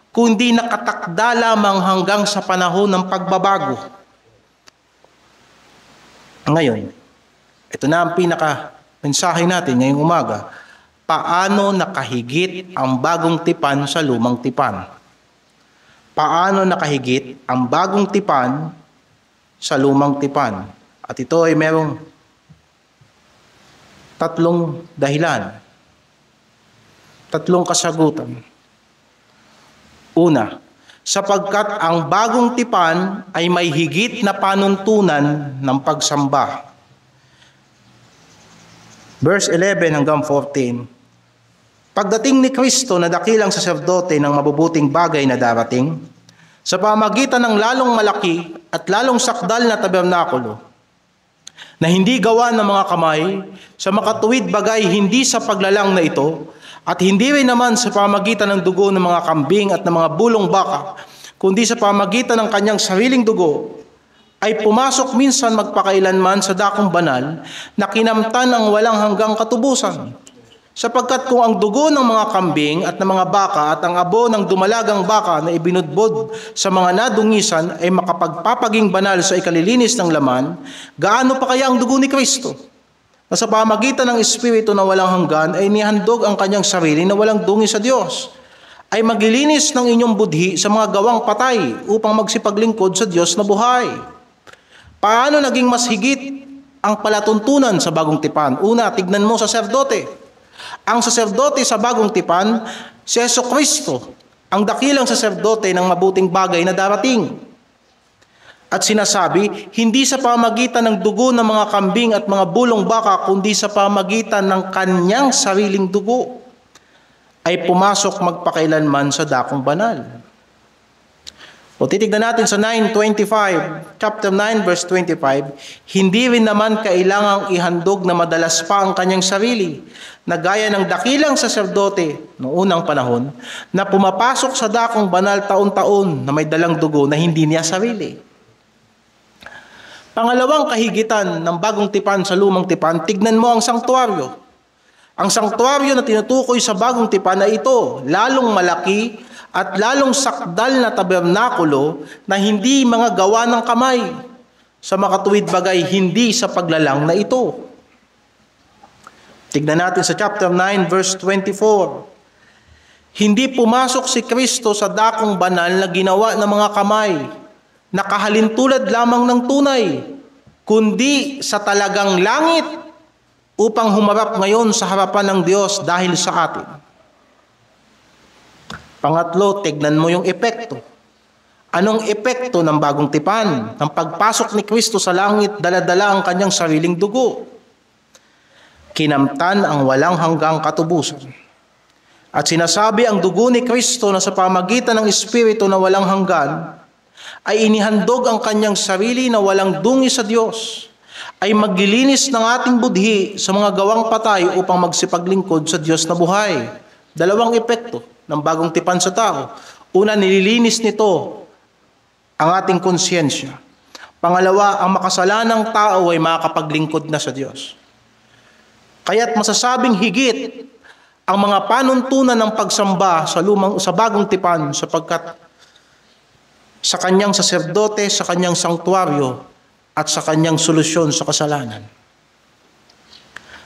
kundi nakatakda lamang hanggang sa panahon ng pagbabago. Ngayon, ito na ang mensahe natin ngayong umaga. Paano nakahigit ang bagong tipan sa lumang tipan? Paano nakahigit ang bagong tipan sa lumang tipan? At ito ay merong tatlong dahilan. Tatlong kasagutan. Una, sapagkat ang bagong tipan ay may higit na panuntunan ng pagsamba. Verse 11 hanggang 14. Pagdating ni Kristo na dakilang saserdote ng mabubuting bagay na darating, sa pamagitan ng lalong malaki at lalong sakdal na tabernakulo, na hindi gawa ng mga kamay, sa makatuwid bagay hindi sa paglalang na ito, at hindi rin naman sa pamagitan ng dugo ng mga kambing at ng mga bulong baka, kundi sa pamagitan ng kanyang sariling dugo, ay pumasok minsan magpakailanman sa dakong banal na kinamtan ang walang hanggang katubusan. Sapagkat kung ang dugo ng mga kambing at ng mga baka at ang abo ng dumalagang baka na ibinudbod sa mga nadungisan ay makapagpapaging banal sa ikalilinis ng laman, gaano pa kaya ang dugo ni Kristo? Na sa pamagitan ng Espiritu na walang hanggan ay nihandog ang kanyang sarili na walang dungi sa Diyos, ay maglilinis ng inyong budhi sa mga gawang patay upang magsipaglingkod sa Diyos na buhay. Paano naging mas higit ang palatuntunan sa bagong tipan? Una, tignan mo sa saserdote. Ang saserdote sa bagong tipan, si Jesucristo, ang dakilang saserdote ng mabuting bagay na darating. At sinasabi, hindi sa pamagitan ng dugo ng mga kambing at mga bulong baka, kundi sa pamagitan ng kanyang sariling dugo, ay pumasok magpakailanman sa dakong banal. O titignan natin sa 9:25, chapter 9 verse 25, hindi rin naman kailangang ihandog na madalas pa ang kanyang sarili, na gaya ng dakilang saserdote noong unang panahon, na pumapasok sa dakong banal taon-taon na may dalang dugo na hindi niya sarili. Pangalawang kahigitan ng bagong tipan sa lumang tipan, tignan mo ang sanktuaryo. Ang sanktuaryo na tinutukoy sa bagong tipan na ito, lalong malaki at lalong sakdal na tabernakulo na hindi mga gawa ng kamay, sa makatuwid bagay hindi sa paglalang na ito. Tignan natin sa chapter 9 verse 24. Hindi pumasok si Kristo sa dakong banal na ginawa ng mga kamay, nakahalintulad lamang ng tunay, kundi sa talagang langit upang humarap ngayon sa harapan ng Diyos dahil sa atin. Pangatlo, tignan mo yung epekto. Anong epekto ng bagong tipan? Ng pagpasok ni Kristo sa langit, dala-dala ang kanyang sariling dugo. Kinamtan ang walang hanggang katubusan. At sinasabi ang dugo ni Kristo na sa pamagitan ng Espiritu na walang hanggan, ay inihandog ang kanyang sarili na walang dungi sa Diyos. ay maglilinis ng ating budhi sa mga gawang patay upang magsipaglingkod sa Diyos na buhay. Dalawang epekto ng bagong tipan sa tao. Una, nililinis nito ang ating konsyensya. Pangalawa, ang makasalanang tao ay makakapaglingkod na sa Diyos. Kaya't masasabing higit ang mga panuntunan ng pagsamba sa bagong tipan sapagkat sa kanyang saserdote, sa kanyang sanktuaryo, at sa kanyang solusyon sa kasalanan.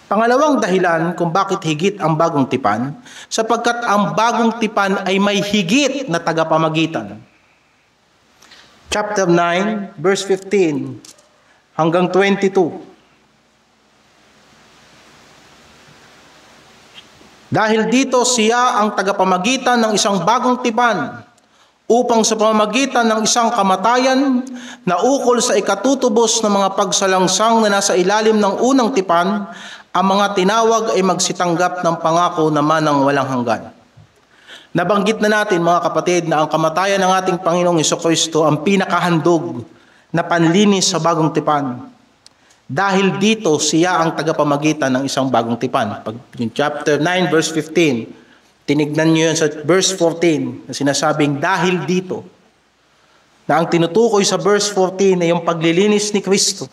Pangalawang dahilan kung bakit higit ang bagong tipan, sapagkat ang bagong tipan ay may higit na tagapamagitan. Chapter 9, verse 15 hanggang 22. Dahil dito siya ang tagapamagitan ng isang bagong tipan, upang sa pamamagitan ng isang kamatayan na ukol sa ikatutubos ng mga pagsalangsang na nasa ilalim ng unang tipan, ang mga tinawag ay magsitanggap ng pangako na manang walang hanggan. Nabanggit na natin mga kapatid na ang kamatayan ng ating Panginoong Hesukristo ang pinakahandog na panlinis sa bagong tipan. Dahil dito siya ang tagapamagitan ng isang bagong tipan. Pag yung chapter 9 verse 15, tinignan nyo yun sa verse 14 na sinasabing dahil dito, na ang tinutukoy sa verse 14 ay yung paglilinis ni Kristo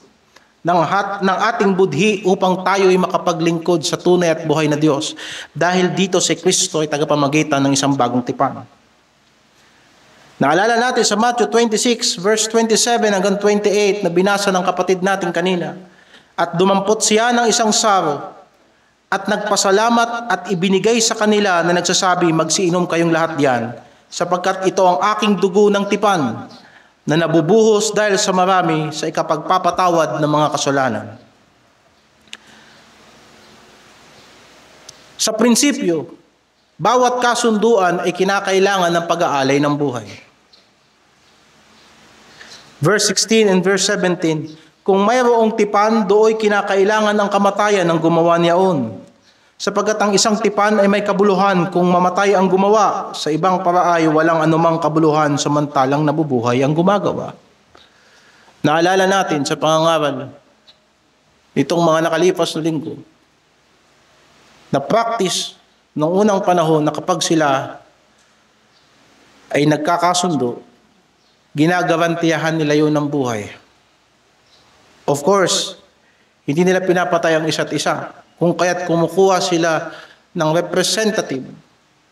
ng ating budhi upang tayo ay makapaglingkod sa tunay at buhay na Diyos. Dahil dito si Kristo ay tagapamagitan ng isang bagong tipan. Naalala natin sa Matthew 26 verse 27 hanggang 28 na binasa ng kapatid natin kanina. At dumampot siya ng isang saro at nagpasalamat at ibinigay sa kanila na nagsasabi, magsiinom kayong lahat diyan, sapagkat ito ang aking dugo ng tipan na nabubuhos dahil sa marami sa ikapagpapatawad ng mga kasalanan. Sa prinsipyo, bawat kasunduan ay kinakailangan ng pag-aalay ng buhay. Verse 16 and verse 17, kung mayroong tipan, dooy kinakailangan ang kamatayan ng gumawa niyaon. Sapagkat ang isang tipan ay may kabuluhan kung mamatay ang gumawa. Sa ibang paraay, walang anumang kabuluhan samantalang nabubuhay ang gumagawa. Naalala natin sa pangangaral itong mga nakalipas na linggo na practice ng unang panahon na kapag sila ay nagkakasundo, ginagarantiyahan nila yun ng buhay. Of course, hindi nila pinapatay ang isa't isa. Kung kaya't kumukuha sila ng representative,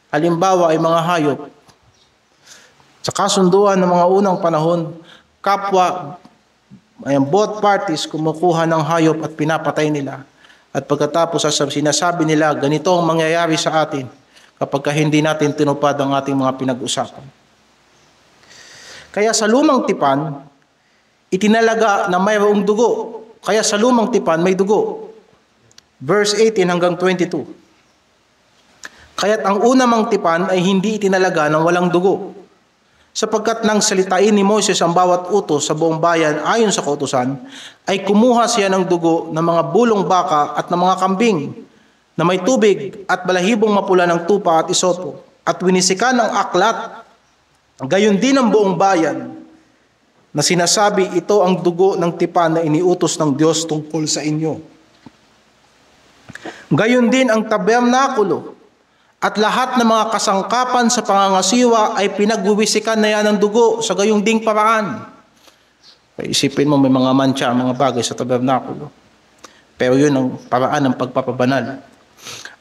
halimbawa ay mga hayop. Sa kasunduan ng mga unang panahon, kapwa, both parties kumukuha ng hayop at pinapatay nila. At pagkatapos sinasabi nila, ganito ang mangyayari sa atin kapag hindi natin tinupad ang ating mga pinag-usapan. Kaya sa lumang tipan, itinalaga na mayroong dugo. Kaya sa lumang tipan may dugo. Verse 18 hanggang 22. Kaya't ang unang tipan ay hindi itinalaga ng walang dugo. Sapagkat nang salitain ni Moses ang bawat utos sa buong bayan ayon sa kautusan, ay kumuha siya ng dugo ng mga bulong baka at ng mga kambing na may tubig at balahibong mapula ng tupa at isopo at winisikan ng aklat. Gayon din ang buong bayan na sinasabi, ito ang dugo ng tipan na iniutos ng Diyos tungkol sa inyo. Gayon din ang tabernakulo at lahat ng mga kasangkapan sa pangangasiwa ay pinagwiwisikan na yan ng dugo sa gayong ding paraan. Isipin mo may mga mantsa, mga bagay sa tabernakulo. Pero yun ang paraan ng pagpapabanal.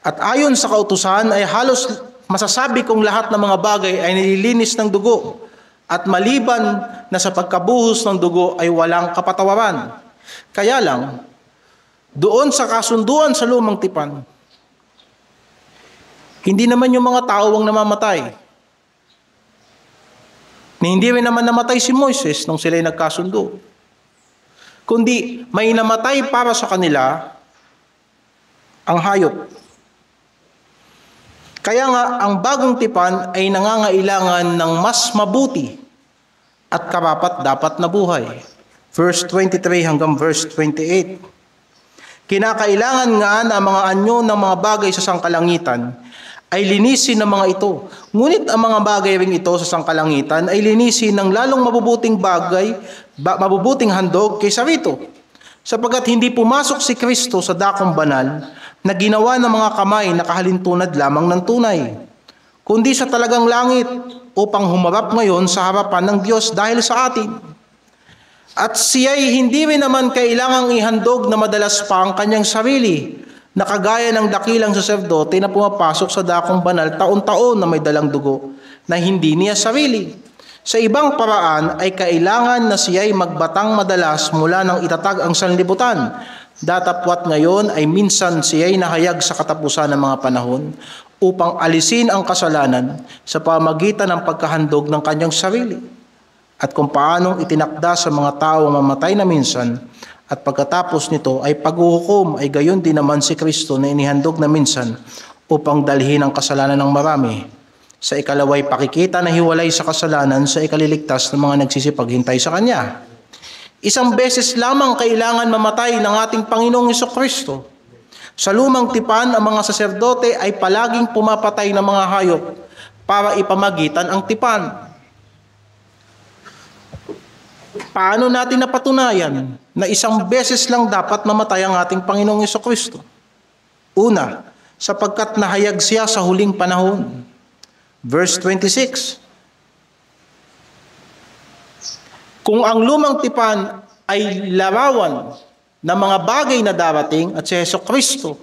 At ayon sa kautusan ay halos masasabi kong lahat ng mga bagay ay nililinis ng dugo. At maliban na sa pagkabuhos ng dugo ay walang kapatawaran. Kaya lang, doon sa kasunduan sa lumang tipan, hindi naman yung mga tao ang namamatay. Hindi rin naman namatay si Moises nung sila'y nagkasundo. Kundi may namatay para sa kanila ang hayop. Kaya nga, ang bagong tipan ay nangangailangan ng mas mabuti at karapat-dapat na buhay. Verse 23 hanggang verse 28. Kinakailangan nga na mga anyo ng mga bagay sa sangkalangitan ay linisin ng mga ito. Ngunit ang mga bagay ring ito sa sangkalangitan ay linisin ng lalong mabubuting bagay, mabubuting handog kaysa rito. sapagkat hindi pumasok si Kristo sa dakong banal na ginawa ng mga kamay na kahalintunad lamang ng tunay, kundi sa talagang langit upang humarap ngayon sa harapan ng Diyos dahil sa atin. At siya'y hindi rin naman kailangang ihandog na madalas pa ang kanyang sarili, na kagaya ng dakilang saserdote na pumapasok sa dakong banal taon-taon na may dalang dugo na hindi niya sarili. Sa ibang paraan ay kailangan na siya'y magbatang madalas mula nang itatag ang sanlibutan. Datapwat ngayon ay minsan siya'y nahayag sa katapusan ng mga panahon upang alisin ang kasalanan sa pamagitan ng pagkahandog ng kanyang sarili. At kung paanong itinakda sa mga tao mamatay na minsan at pagkatapos nito ay paghuhukom, ay gayon din naman si Kristo na inihandog na minsan upang dalhin ang kasalanan ng marami. Sa ikalaway pakikita na hiwalay sa kasalanan sa ikaliligtas ng mga nagsisipaghintay sa Kanya. Isang beses lamang kailangan mamatay ng ating Panginoong Hesukristo. Sa lumang tipan, ang mga saserdote ay palaging pumapatay ng mga hayop para ipamagitan ang tipan. Paano natin napatunayan na isang beses lang dapat mamatay ang ating Panginoong Hesukristo? Una, sapagkat nahayag siya sa huling panahon. Verse 26. Kung ang lumang tipan ay larawan ng mga bagay na darating at si Hesukristo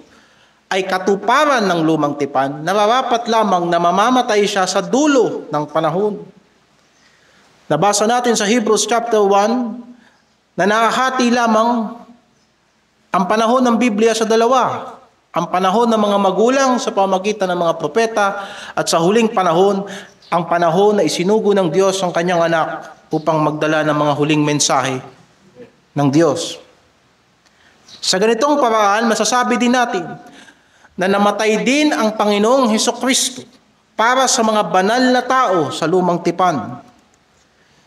ay katuparan ng lumang tipan, nararapat lamang na mamamatay siya sa dulo ng panahon. Nabasa natin sa Hebrews chapter 1 na nakahati lamang ang panahon ng Biblia sa dalawa. Ang panahon ng mga magulang sa pamagitan ng mga propeta at sa huling panahon, ang panahon na isinugo ng Diyos ang kanyang anak upang magdala ng mga huling mensahe ng Diyos. Sa ganitong paraan, masasabi din natin na namatay din ang Panginoong Hesukristo para sa mga banal na tao sa lumang tipan.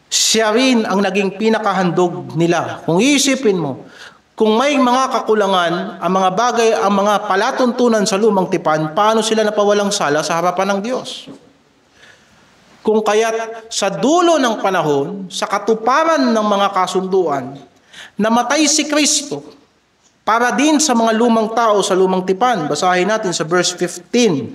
Siya rin ang naging pinakahandog nila. Kung iisipin mo, kung may mga kakulangan, ang mga bagay, ang mga palatuntunan sa lumang tipan, paano sila napawalang sala sa harapan ng Diyos? Kung kaya't sa dulo ng panahon, sa katuparan ng mga kasunduan, namatay si Kristo para din sa mga lumang tao sa lumang tipan. Basahin natin sa verse 15.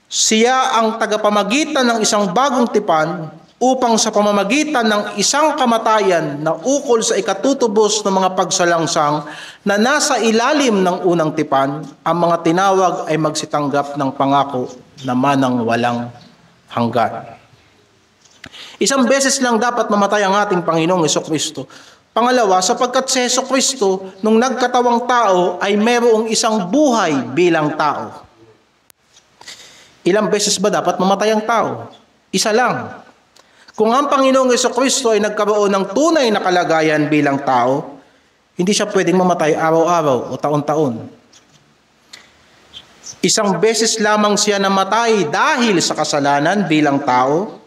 Siya ang tagapamagitan ng isang bagong tipan upang sa pamamagitan ng isang kamatayan na ukol sa ikatutubos ng mga pagsalangsang na nasa ilalim ng unang tipan, ang mga tinawag ay magsitanggap ng pangako na manang walang hanggan. Isang beses lang dapat mamatay ang ating Panginoong Hesukristo. Pangalawa, sapagkat si Hesukristo, nung nagkatawang tao, ay mayroong isang buhay bilang tao. Ilang beses ba dapat mamatay ang tao? Isa lang. Kung ang Panginoong Hesukristo ay nagkaroon ng tunay na kalagayan bilang tao, hindi siya pwedeng mamatay araw-araw o taon-taon. Isang beses lamang siya namatay dahil sa kasalanan bilang tao,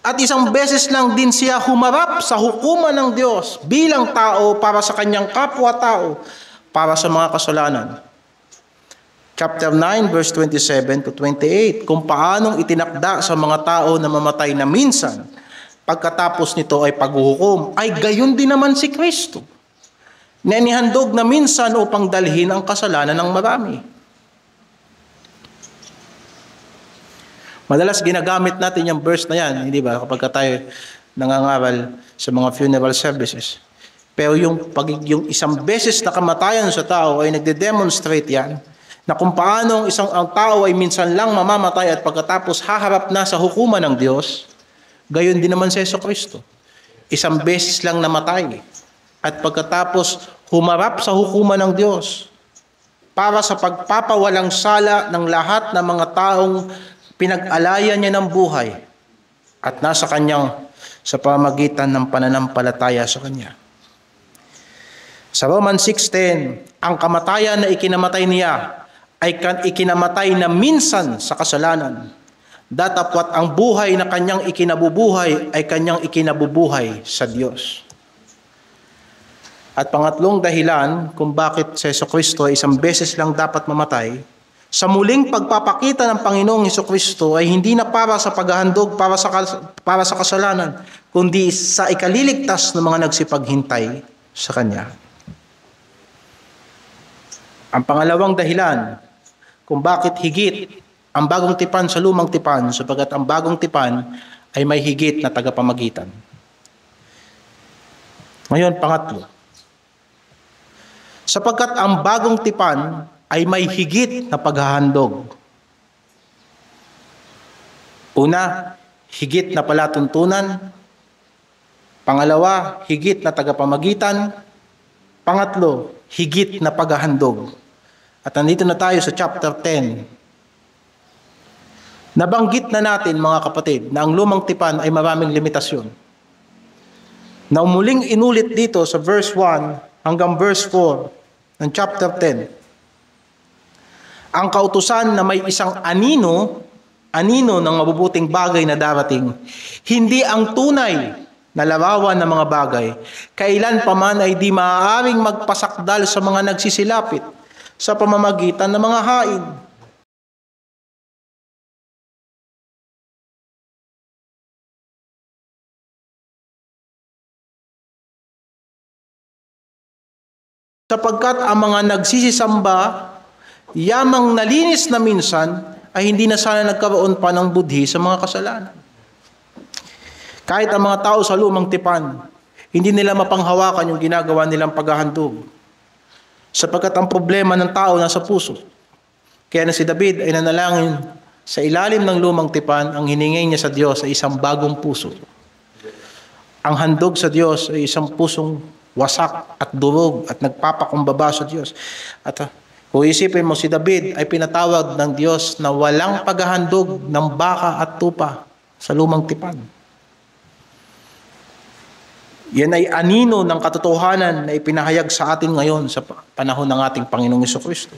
at isang beses lang din siya humarap sa hukuman ng Diyos bilang tao para sa kanyang kapwa-tao, para sa mga kasalanan. Chapter 9, verse 27 to 28, kung paanong itinakda sa mga tao na mamatay na minsan, pagkatapos nito ay paghuhukom, ay gayon din naman si Kristo, na inihandog na minsan upang dalhin ang kasalanan ng marami. Madalas ginagamit natin yung verse na yan, hindi ba? Kapag tayo nangangaral sa mga funeral services. Pero yung isang beses na kamatayan sa tao ay nagde-demonstrate yan, na kung paano ang tao ay minsan lang mamamatay at pagkatapos haharap na sa hukuman ng Diyos, gayon din naman si Hesukristo. Isang beses lang namatay at pagkatapos humarap sa hukuman ng Diyos para sa pagpapawalang sala ng lahat ng mga taong pinag-alayan niya ng buhay at nasa kanyang sa pamagitan ng pananampalataya sa Kanya. Sa Romans 6:10, ang kamatayan na ikinamatay niya ay ikinamatay na minsan sa kasalanan. Datapwat ang buhay na kanyang ikinabubuhay ay kanyang ikinabubuhay sa Diyos. At pangatlong dahilan kung bakit si Hesukristo ay isang beses lang dapat mamatay, sa muling pagpapakita ng Panginoong Hesukristo ay hindi na para sa paghahandog para sa kasalanan, kundi sa ikaliligtas ng mga nagsipaghintay sa Kanya. Ang pangalawang dahilan kung bakit higit ang bagong tipan sa lumang tipan, sapagkat ang bagong tipan ay may higit na tagapamagitan. Ngayon, pangatlo, sapagkat ang bagong tipan ay may higit na paghahandog. Una, higit na palatuntunan. Pangalawa, higit na tagapamagitan. Pangatlo, higit na paghahandog. At nandito na tayo sa chapter 10. Nabanggit na natin, mga kapatid, na ang lumang tipan ay maraming limitasyon. Na muling inulit dito sa verse 1 hanggang verse 4 ng chapter 10. Ang kautusan na may isang anino ng mabubuting bagay na darating, hindi ang tunay na larawan ng mga bagay, kailan pa man ay di maaaring magpasakdal sa mga nagsisilapit sa pamamagitan ng mga hain. Sapagkat ang mga nagsisisamba, yamang nalinis na minsan, ay hindi na sana nagkaroon pa ng budhi sa mga kasalanan. Kahit ang mga tao sa lumang tipan, hindi nila mapanghawakan yung ginagawa nilang paghahandog. Sapagkat ang problema ng tao nasa puso. Kaya na si David ay nanalangin sa ilalim ng lumang tipan, ang hiningi niya sa Diyos ay isang bagong puso. Ang handog sa Diyos ay isang pusong wasak at durog at nagpapakumbaba sa Diyos. At kung isipin mo, si David ay pinatawag ng Diyos na walang paghahandog ng baka at tupa sa lumang tipan. Yan ay anino ng katotohanan na ipinahayag sa atin ngayon sa panahon ng ating Panginoong Jesucristo.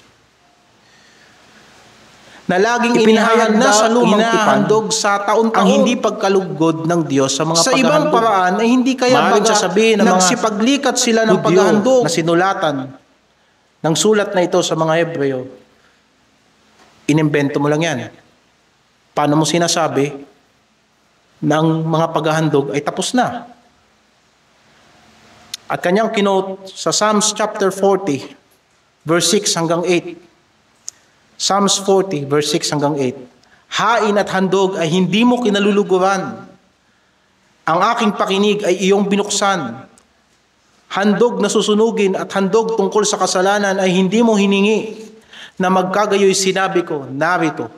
Na laging inihayag na sa lumang tipan sa taon-taon ang hindi pagkalugod ng Diyos sa mga paghahandog. Sa ibang paraan ay hindi kaya sasabihin na nagsipaglikat sila ng paghahandog na sinulatan ng sulat na ito sa mga Hebreo. Inimbento mo lang yan. Paano mo sinasabi na ang mga paghahandog ay tapos na? At kanyang kinote sa Psalms chapter 40, verse 6 hanggang 8. Psalms 40, verse 6 hanggang 8. Hain at handog ay hindi mo kinaluluguran. Ang aking pakinig ay iyong binuksan. Handog na susunugin at handog tungkol sa kasalanan ay hindi mo hiningi. Na magkagayoy sinabi ko, narito,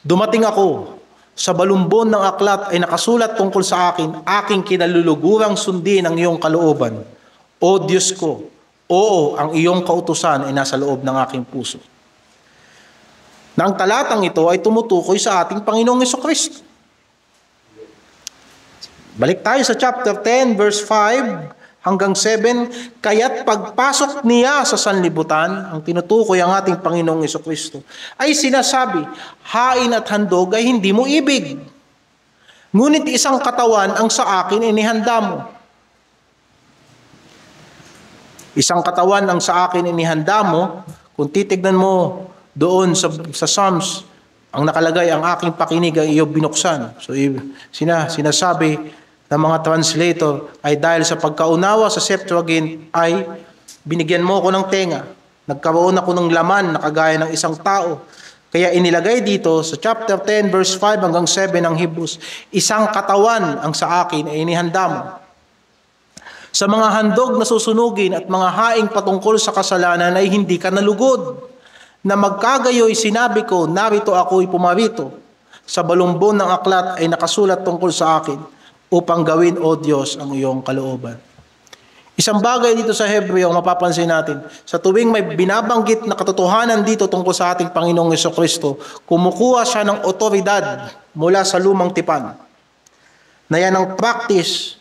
dumating ako, sa balumbon ng aklat ay nakasulat tungkol sa akin, aking kinalulugurang sundin ang iyong kalooban. O Diyos ko, oo, ang iyong kautusan ay nasa loob ng aking puso. Na ang talatang ito ay tumutukoy sa ating Panginoong Jesucristo. Balik tayo sa chapter 10, verse 5 hanggang 7. Kaya't pagpasok niya sa sanlibutan, ang tinutukoy ang ating Panginoong Jesucristo, ay sinasabi, hain at handog ay hindi mo ibig. Ngunit isang katawan ang sa akin inihanda mo. Isang katawan ang sa akin inihanda mo. Kung titignan mo doon sa Psalms, ang nakalagay, ang aking pakinig ay iyong binuksan. So sinasabi ng mga translator ay dahil sa pagkaunawa sa Septuagint ay binigyan mo ko ng tenga. Nagkaroon ako ng laman na kagaya ng isang tao. Kaya inilagay dito sa chapter 10 verse 5 hanggang 7 ng Hebrews, isang katawan ang sa akin ay inihanda mo. Sa mga handog na susunugin at mga haing patungkol sa kasalanan ay hindi ka nalugod. Na magkagayoy sinabi ko, narito ako'y pumarito. Sa balumbon ng aklat ay nakasulat tungkol sa akin upang gawin, O Diyos, ang iyong kalooban. Isang bagay dito sa Hebreo ang mapapansin natin, sa tuwing may binabanggit na katotohanan dito tungkol sa ating Panginoong Jesucristo, kumukuha siya ng otoridad mula sa lumang tipan. Na yan ang practice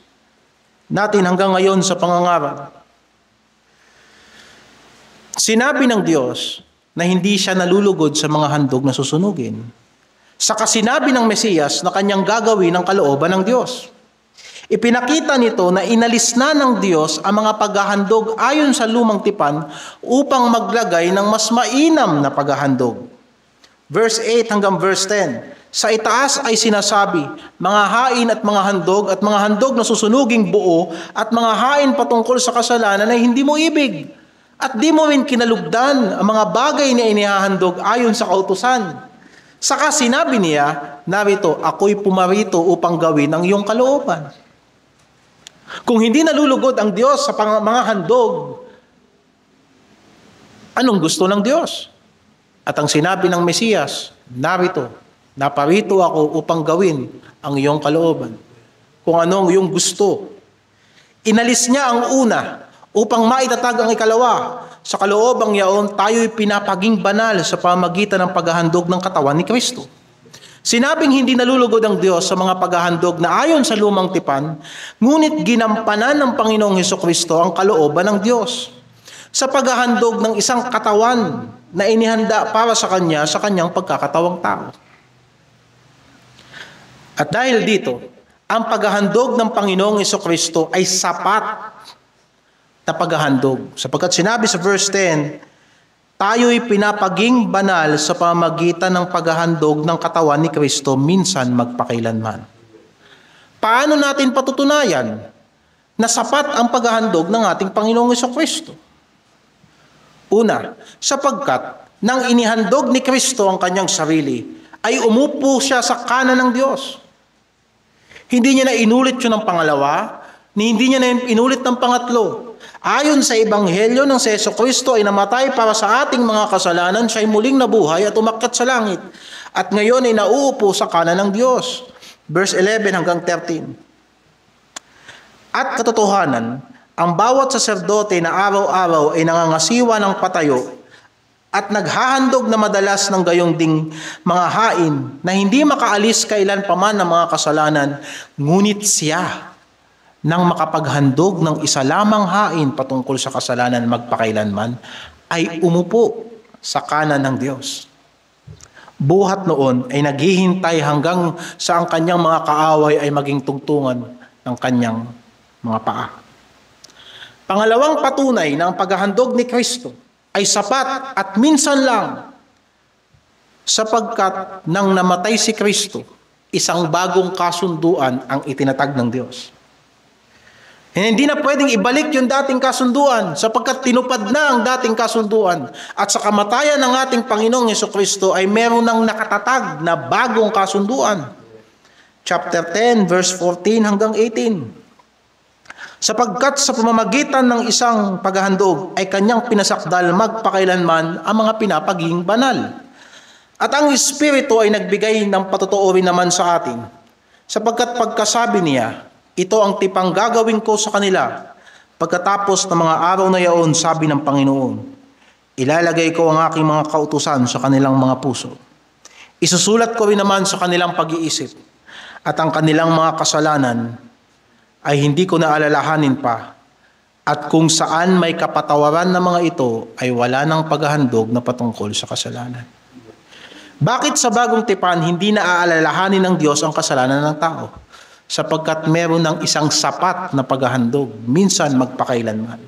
natin hanggang ngayon sa pangangaral. Sinabi ng Diyos na hindi siya nalulugod sa mga handog na susunugin. Saka sinabi ng Mesiyas na kanyang gagawin ang kalooban ng Diyos. Ipinakita nito na inalis na ng Diyos ang mga paghahandog ayon sa lumang tipan upang maglagay ng mas mainam na paghahandog. Verse 8 hanggang verse 10. Sa itaas ay sinasabi, mga hain at mga handog na susunuging buo at mga hain patungkol sa kasalanan ay hindi mo ibig. At di mo rin kinalugdan ang mga bagay na inihahandog ayon sa kautusan. Saka sinabi niya, narito, ako'y pumarito upang gawin ang iyong kalooban. Kung hindi nalulugod ang Diyos sa mga handog, anong gusto ng Diyos? At ang sinabi ng Mesiyas, narito, naparito ako upang gawin ang iyong kalooban. Kung anong iyong gusto. Inalis niya ang una upang maitatag ang ikalawa. Sa kaloobang yaon, tayo'y pinapaging banal sa pamagitan ng paghahandog ng katawan ni Kristo. Sinabing hindi nalulugod ang Diyos sa mga paghahandog na ayon sa lumang tipan, ngunit ginampanan ng Panginoong Hesukristo ang kalooban ng Diyos sa paghahandog ng isang katawan na inihanda para sa Kanya sa Kanyang pagkakatawang tao. At dahil dito, ang paghahandog ng Panginoong Hesukristo ay sapat na paghahandog. Sapagkat sinabi sa verse 10, tayo'y pinapaging banal sa pamagitan ng paghahandog ng katawan ni Kristo minsan magpakailanman. Paano natin patutunayan na sapat ang paghahandog ng ating Panginoong Hesukristo? Una, sapagkat nang inihandog ni Kristo ang kanyang sarili, ay umupo siya sa kanan ng Diyos. Hindi niya na inulit yun ng pangalawa, hindi niya na inulit ng pangatlo. Ayon sa Ebanghelyo ng si Hesukristo ay namatay para sa ating mga kasalanan, siya ay muling nabuhay at umakyat sa langit. At ngayon ay nauupo sa kanan ng Diyos. Verse 11 hanggang 13. At katotohanan, ang bawat saserdote na araw-araw ay nangangasiwa ng patayo at naghahandog na madalas ng gayong ding mga hain na hindi makaalis kailan paman ng mga kasalanan, ngunit siya nang makapaghandog ng isa lamang hain patungkol sa kasalanan magpakailanman, ay umupo sa kanan ng Diyos. Buhat noon ay naghihintay hanggang sa ang kanyang mga kaaway ay maging tungtungan ng kanyang mga paa. Pangalawang patunay ng paghahandog ni Kristo ay sapat at minsan lang, sapagkat nang namatay si Kristo, isang bagong kasunduan ang itinatag ng Diyos. Hindi na pwedeng ibalik yung dating kasunduan sapagkat tinupad na ang dating kasunduan. At sa kamatayan ng ating Panginoong Hesukristo ay meron ng nakatatag na bagong kasunduan. Chapter 10, verse 14 hanggang 18. Sapagkat sa pamamagitan ng isang paghahandog ay kanyang pinasakdal magpakailanman ang mga pinapaging banal. At ang Espiritu ay nagbigay ng patotoo rin naman sa atin. Sapagkat pagkasabi niya, ito ang tipang gagawin ko sa kanila. Pagkatapos ng mga araw na yaon, sabi ng Panginoon, ilalagay ko ang aking mga kautusan sa kanilang mga puso. Isusulat ko rin naman sa kanilang pag-iisip. At ang kanilang mga kasalanan ay hindi ko na alalahanin pa. At kung saan may kapatawaran na mga ito, ay wala nang paghahandog na patungkol sa kasalanan. Bakit sa bagong tipan hindi na aalalahanin ng Diyos ang kasalanan ng tao? Sapagkat meron ng isang sapat na paghahandog, minsan magpakailanman.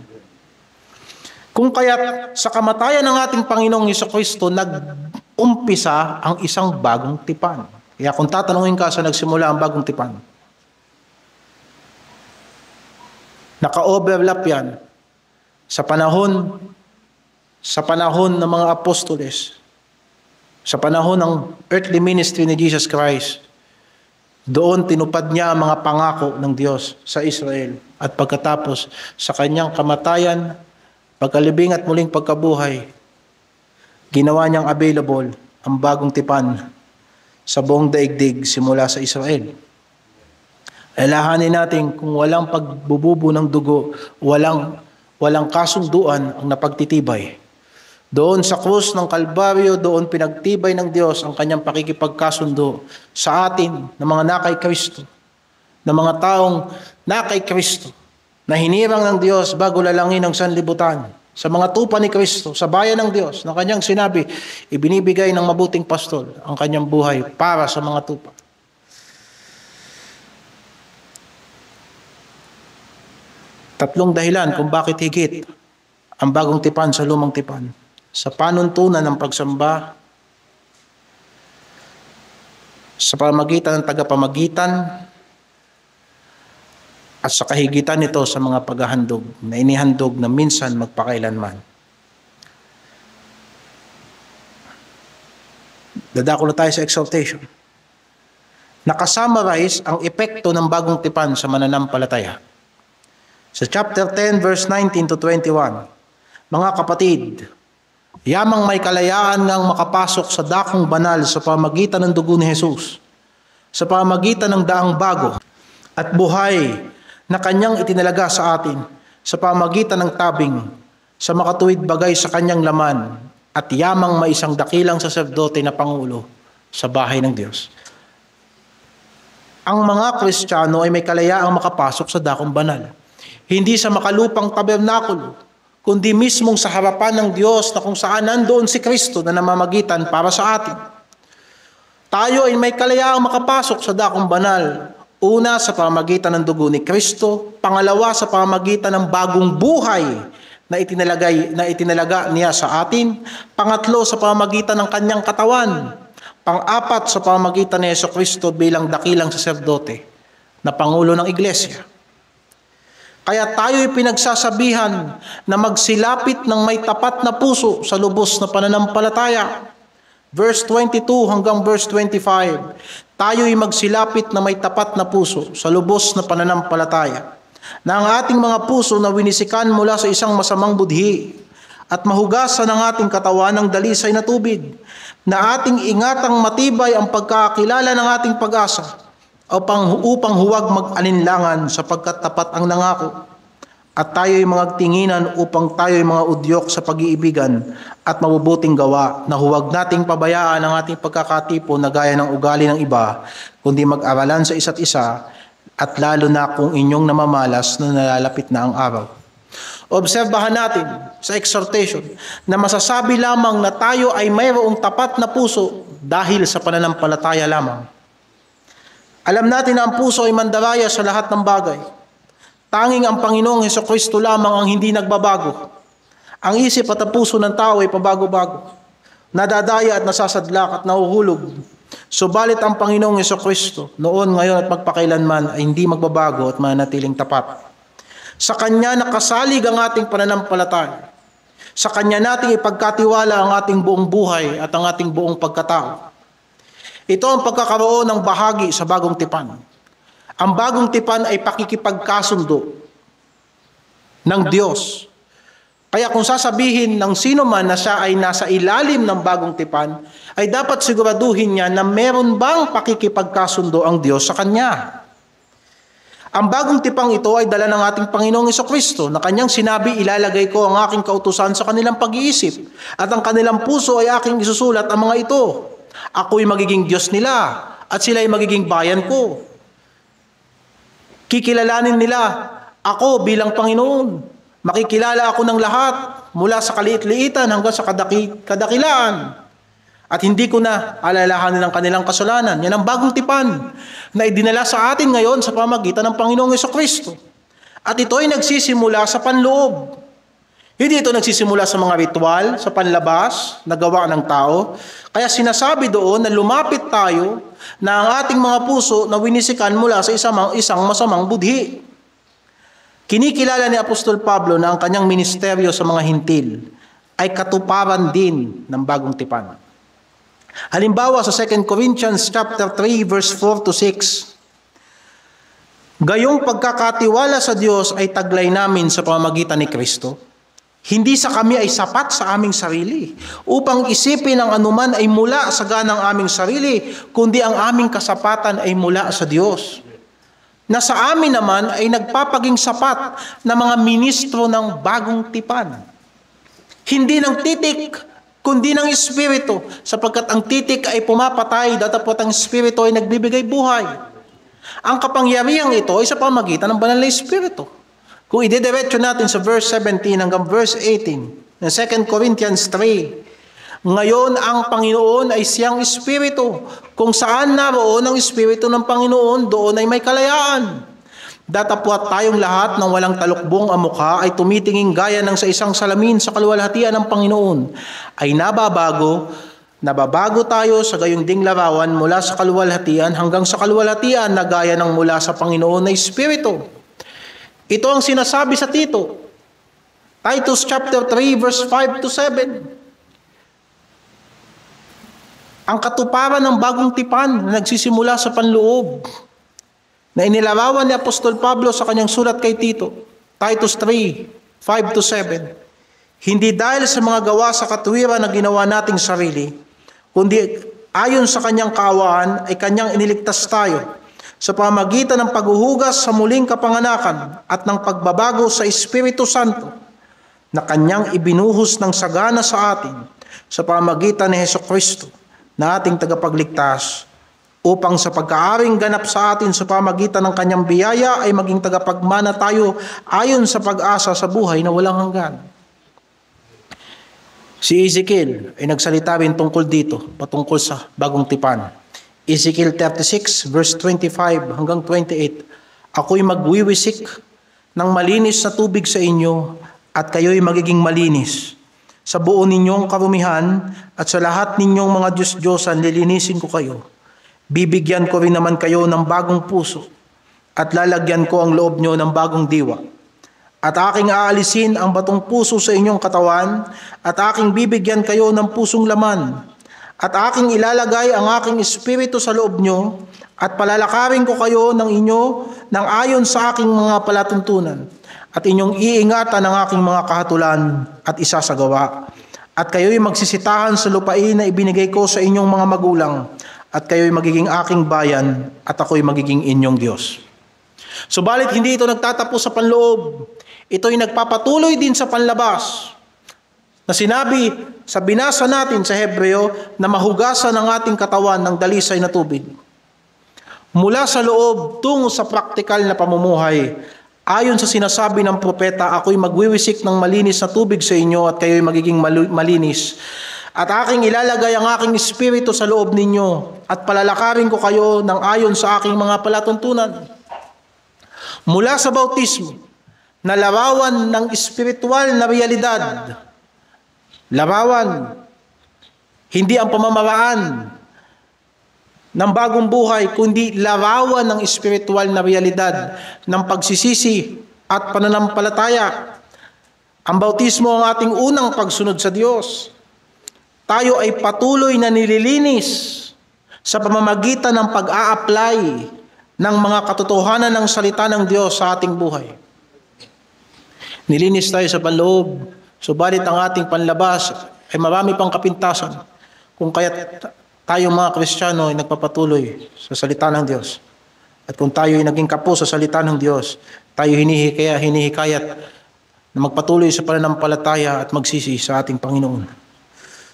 Kung kaya't sa kamatayan ng ating Panginoong Hesukristo, nag-umpisa ang isang bagong tipan. Kaya kung tatanungin ka sa nagsimula ang bagong tipan, naka-overlap yan sa panahon ng mga apostoles, sa panahon ng earthly ministry ni Jesus Christ. Doon tinupad niya ang mga pangako ng Diyos sa Israel. At pagkatapos sa kanyang kamatayan, pagkalibing at muling pagkabuhay, ginawa niyang available ang bagong tipan sa buong daigdig simula sa Israel. Alalahanin natin kung walang pagbububo ng dugo, walang kasunduan ang napagtitibay. Doon sa krus ng Kalbaryo, doon pinagtibay ng Diyos ang kanyang pakikipagkasundo sa atin na mga nakay Kristo, na mga taong nakay Kristo, na hinirang ng Diyos bago lalangin ang sanlibutan, sa mga tupa ni Kristo, sa bayan ng Diyos, na kanyang sinabi, ibinibigay ng mabuting pastol ang kanyang buhay para sa mga tupa. Tatlong dahilan kung bakit higit ang bagong tipan sa lumang tipan. Sa panuntunan ng pagsamba, sa pamagitan ng tagapamagitan, at sa kahigitan nito sa mga paghahandog na inihandog na minsan magpakailanman. Dadako na tayo sa exhortation. Nakasummarize ang epekto ng bagong tipan sa mananampalataya. Sa chapter 10 verse 19 to 21, mga kapatid, yamang may kalayaan ngang makapasok sa dakong banal sa pamagitan ng dugo ni Jesus, sa pamagitan ng daang bago at buhay na kanyang itinalaga sa atin, sa pamagitan ng tabing, sa makatuwid bagay sa kanyang laman, at yamang may isang dakilang saserdote na pangulo sa bahay ng Diyos. Ang mga Kristiyano ay may kalayaang makapasok sa dakong banal. Hindi sa makalupang tabernakulo, kundi mismong sa harapan ng Diyos na kung saan nandoon si Kristo na namamagitan para sa atin. Tayo ay may kalayaang makapasok sa dakong banal. Una, sa pamamagitan ng dugo ni Kristo. Pangalawa, sa pamamagitan ng bagong buhay na itinalaga niya sa atin. Pangatlo, sa pamamagitan ng kanyang katawan. Pang-apat, sa pamamagitan ni Jesucristo bilang dakilang saserdote na pangulo ng iglesia. Kaya tayo'y pinagsasabihan na magsilapit ng may tapat na puso sa lubos na pananampalataya. Verse 22 hanggang verse 25, tayo'y magsilapit na may tapat na puso sa lubos na pananampalataya, na ang ating mga puso na winisikan mula sa isang masamang budhi at mahugasan ng ating katawan ng dalisay na tubig, na ating ingatang matibay ang pagkakilala ng ating pag-asa upang huwag mag-alinlangan sapagkat tapat ang nangako. At tayo'y mga tinginan upang tayo'y mga udyok sa pag-iibigan at mabubuting gawa, na huwag nating pabayaan ang ating pagkakatipo na gaya ng ugali ng iba, kundi mag-aralan sa isa't isa, at lalo na kung inyong namamalas na nalalapit na ang araw. Obserbahan natin sa exhortation na masasabi lamang na tayo ay mayroong tapat na puso dahil sa pananampalataya lamang. Alam natin na ang puso ay mandaraya sa lahat ng bagay. Tanging ang Panginoong Jesucristo lamang ang hindi nagbabago. Ang isip at ang puso ng tao ay pabago-bago, nadadaya at nasasadlak at nahuhulog. Subalit ang Panginoong Jesucristo noon, ngayon at magpakailanman ay hindi magbabago at mananatiling tapat. Sa Kanya nakasalig ang ating pananampalataya. Sa Kanya nating ipagkatiwala ang ating buong buhay at ang ating buong pagkatao. Ito ang pagkakaroon ng bahagi sa bagong tipan. Ang bagong tipan ay pakikipagkasundo ng Diyos. Kaya kung sasabihin ng sino man na siya ay nasa ilalim ng bagong tipan, ay dapat siguraduhin niya na meron bang pakikipagkasundo ang Diyos sa Kanya. Ang bagong tipang ito ay dala ng ating Panginoong Jesucristo na Kanyang sinabi, ilalagay ko ang aking kautusan sa kanilang pag-iisip at ang kanilang puso ay aking isusulat ang mga ito. Ako'y magiging Diyos nila at sila'y magiging bayan ko. Kikilalanin nila ako bilang Panginoon. Makikilala ako ng lahat mula sa kaliit-liitan hanggang sa kadakilaan. At hindi ko na alalahanin ang kanilang kasalanan. Yan ang bagong tipan na idinala sa atin ngayon sa pamagitan ng Panginoong Jesucristo. At ito ay nagsisimula sa panloob. Hindi ito nagsisimula sa mga ritual, sa panlabas na gawa ng tao. Kaya sinasabi doon na lumapit tayo na ang ating mga puso na winisikan mula sa isang masamang budhi. Kinikilala ni Apostol Pablo na ang kanyang ministeryo sa mga hintil ay katuparan din ng bagong tipan. Halimbawa sa 2 Corinthians chapter 3 verse 4 to 6. Gayong pagkakatiwala sa Diyos ay taglay namin sa pamamagitan ni Kristo. Hindi sa kami ay sapat sa aming sarili, upang isipin ang anuman ay mula sa ganang aming sarili, kundi ang aming kasapatan ay mula sa Diyos. Na sa amin naman ay nagpapaging sapat na mga ministro ng bagong tipan. Hindi ng titik, kundi ng Espiritu, sapagkat ang titik ay pumapatay, datapot ang Espiritu ay nagbibigay buhay. Ang kapangyarihang ito ay sa pamagitan ng banal na Espiritu. Kung idediretso natin sa verse 17 hanggang verse 18 ng 2 Corinthians 3, ngayon ang Panginoon ay siyang Espiritu. Kung saan naroon ang Espiritu ng Panginoon, doon ay may kalayaan. Datapwat tayong lahat ng walang talukbong ang mukha ay tumitingin gaya ng sa isang salamin sa kaluwalhatian ng Panginoon, ay nababago tayo sa gayong ding larawan mula sa kaluwalhatian hanggang sa kaluwalhatian na gaya ng mula sa Panginoon na Espiritu. Ito ang sinasabi sa Tito, Titus chapter 3 verse 5 to 7. ang katuparan ng bagong tipan na nagsisimula sa panloob, na inilarawan ni Apostol Pablo sa kanyang sulat kay Tito, Titus 3:5-7. Hindi dahil sa mga gawa sa katwiran na ginawa nating sarili, kundi ayon sa kanyang kaawaan ay kanyang iniligtas tayo sa pamamagitan ng paghuhugas sa muling kapanganakan at ng pagbabago sa Espiritu Santo na kanyang ibinuhos ng sagana sa atin sa pamamagitan ni Hesukristo na ating tagapagligtas, upang sa pagkaaring ganap sa atin sa pamamagitan ng kanyang biyaya ay maging tagapagmana tayo ayon sa pag-asa sa buhay na walang hanggan. Si Ezekiel ay nagsalita rin tungkol dito, patungkol sa bagong tipan. Ezekiel 36 verse 25-28, ako'y magwiwisik ng malinis na tubig sa inyo at kayo'y magiging malinis. Sa buo ninyong karumihan at sa lahat ninyong mga Diyos-Diyosan, lilinisin ko kayo. Bibigyan ko rin naman kayo ng bagong puso at lalagyan ko ang loob nyo ng bagong diwa. At aking aalisin ang batong puso sa inyong katawan at aking bibigyan kayo ng pusong laman. At aking ilalagay ang aking espiritu sa loob nyo at palalakarin ko kayo ng inyo ng ayon sa aking mga palatuntunan. At inyong iingatan ang aking mga kahatulan at isasagawa. At kayo'y magsisitahan sa lupain na ibinigay ko sa inyong mga magulang. At kayo'y magiging aking bayan at ako'y magiging inyong Diyos. Subalit hindi ito nagtatapos sa panloob. Ito'y nagpapatuloy din sa panlabas. Na sinabi sa binasa natin sa Hebreo na mahugasan ang ating katawan ng dalisay na tubig. Mula sa loob tungo sa praktikal na pamumuhay, ayon sa sinasabi ng propeta, ako'y magwiwisik ng malinis na tubig sa inyo at kayo'y magiging malinis. At aking ilalagay ang aking espiritu sa loob ninyo at palalakarin ko kayo ng ayon sa aking mga palatuntunan. Mula sa bautismo, na larawan ng espiritual na realidad. Larawan, hindi ang pamamaraan ng bagong buhay, kundi larawan ng espiritual na realidad ng pagsisisi at pananampalataya. Ang bautismo ang ating unang pagsunod sa Diyos. Tayo ay patuloy na nililinis sa pamamagitan ng pag-a-apply ng mga katotohanan ng salita ng Diyos sa ating buhay. Nilinis tayo sa panloob, subalit ang ating panlabas ay marami pang kapintasan, kung kaya tayo mga Kristiyano ay nagpapatuloy sa salita ng Diyos. At kung tayo ay naging kapo sa salita ng Diyos, tayo hinihikayat na magpatuloy sa pananampalataya at magsisi sa ating Panginoon.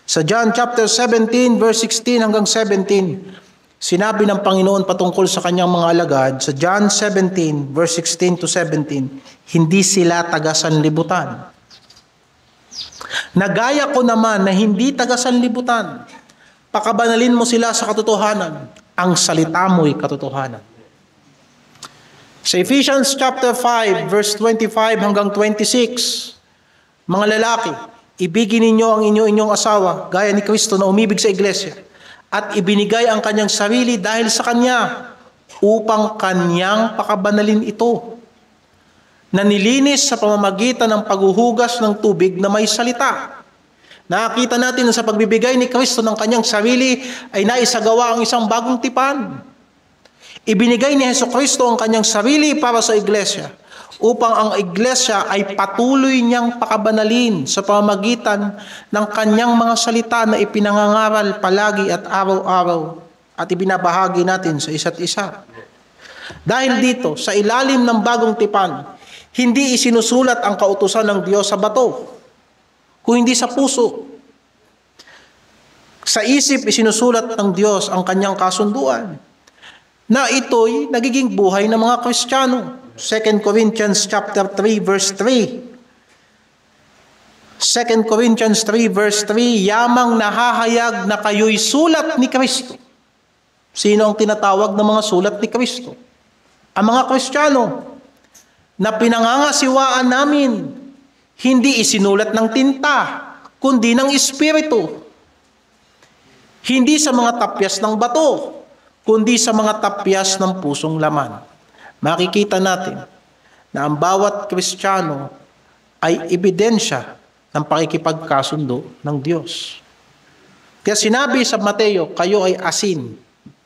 Sa John chapter 17 verse 16 hanggang 17, sinabi ng Panginoon patungkol sa kanyang mga alagad, sa John 17 verse 16-17, hindi sila taga-sanlibutan. Nagaya ko naman na hindi taga-sanlibutan. Pakabanalin mo sila sa katotohanan. Ang salita mo'y katotohanan. Sa Ephesians chapter 5 verse 25 hanggang 26, mga lalaki, ibigin ninyo ang inyong asawa, gaya ni Kristo na umibig sa iglesia, at ibinigay ang kanyang sarili dahil sa kanya, upang kanyang pakabanalin ito, na nilinis sa pamamagitan ng paghuhugas ng tubig na may salita. Nakita natin na sa pagbibigay ni Kristo ng kanyang sarili ay naisagawa ang isang bagong tipan. Ibinigay ni Hesukristo ang kanyang sarili para sa iglesia, upang ang iglesia ay patuloy niyang pakabanalin sa pamamagitan ng kanyang mga salita na ipinangangaral palagi at araw-araw at ibinabahagi natin sa isa't isa. Dahil dito, sa ilalim ng bagong tipan, hindi isinusulat ang kautusan ng Diyos sa bato, kung hindi sa puso. Sa isip, isinusulat ng Diyos ang kanyang kasunduan, na ito'y nagiging buhay ng mga Kristiyano. 2 Corinthians chapter 3 verse 3. 2 Corinthians 3 verse 3, yamang nahahayag na kayo'y sulat ni Kristo. Sino ang tinatawag ng mga sulat ni Kristo? Ang mga Kristiyano na pinangangasiwaan namin, hindi isinulat ng tinta, kundi ng Espiritu. Hindi sa mga tapyas ng bato, kundi sa mga tapyas ng pusong laman. Makikita natin na ang bawat Kristiyano ay ebidensya ng pakikipagkasundo ng Diyos. Kaya sinabi sa Mateo, kayo ay asin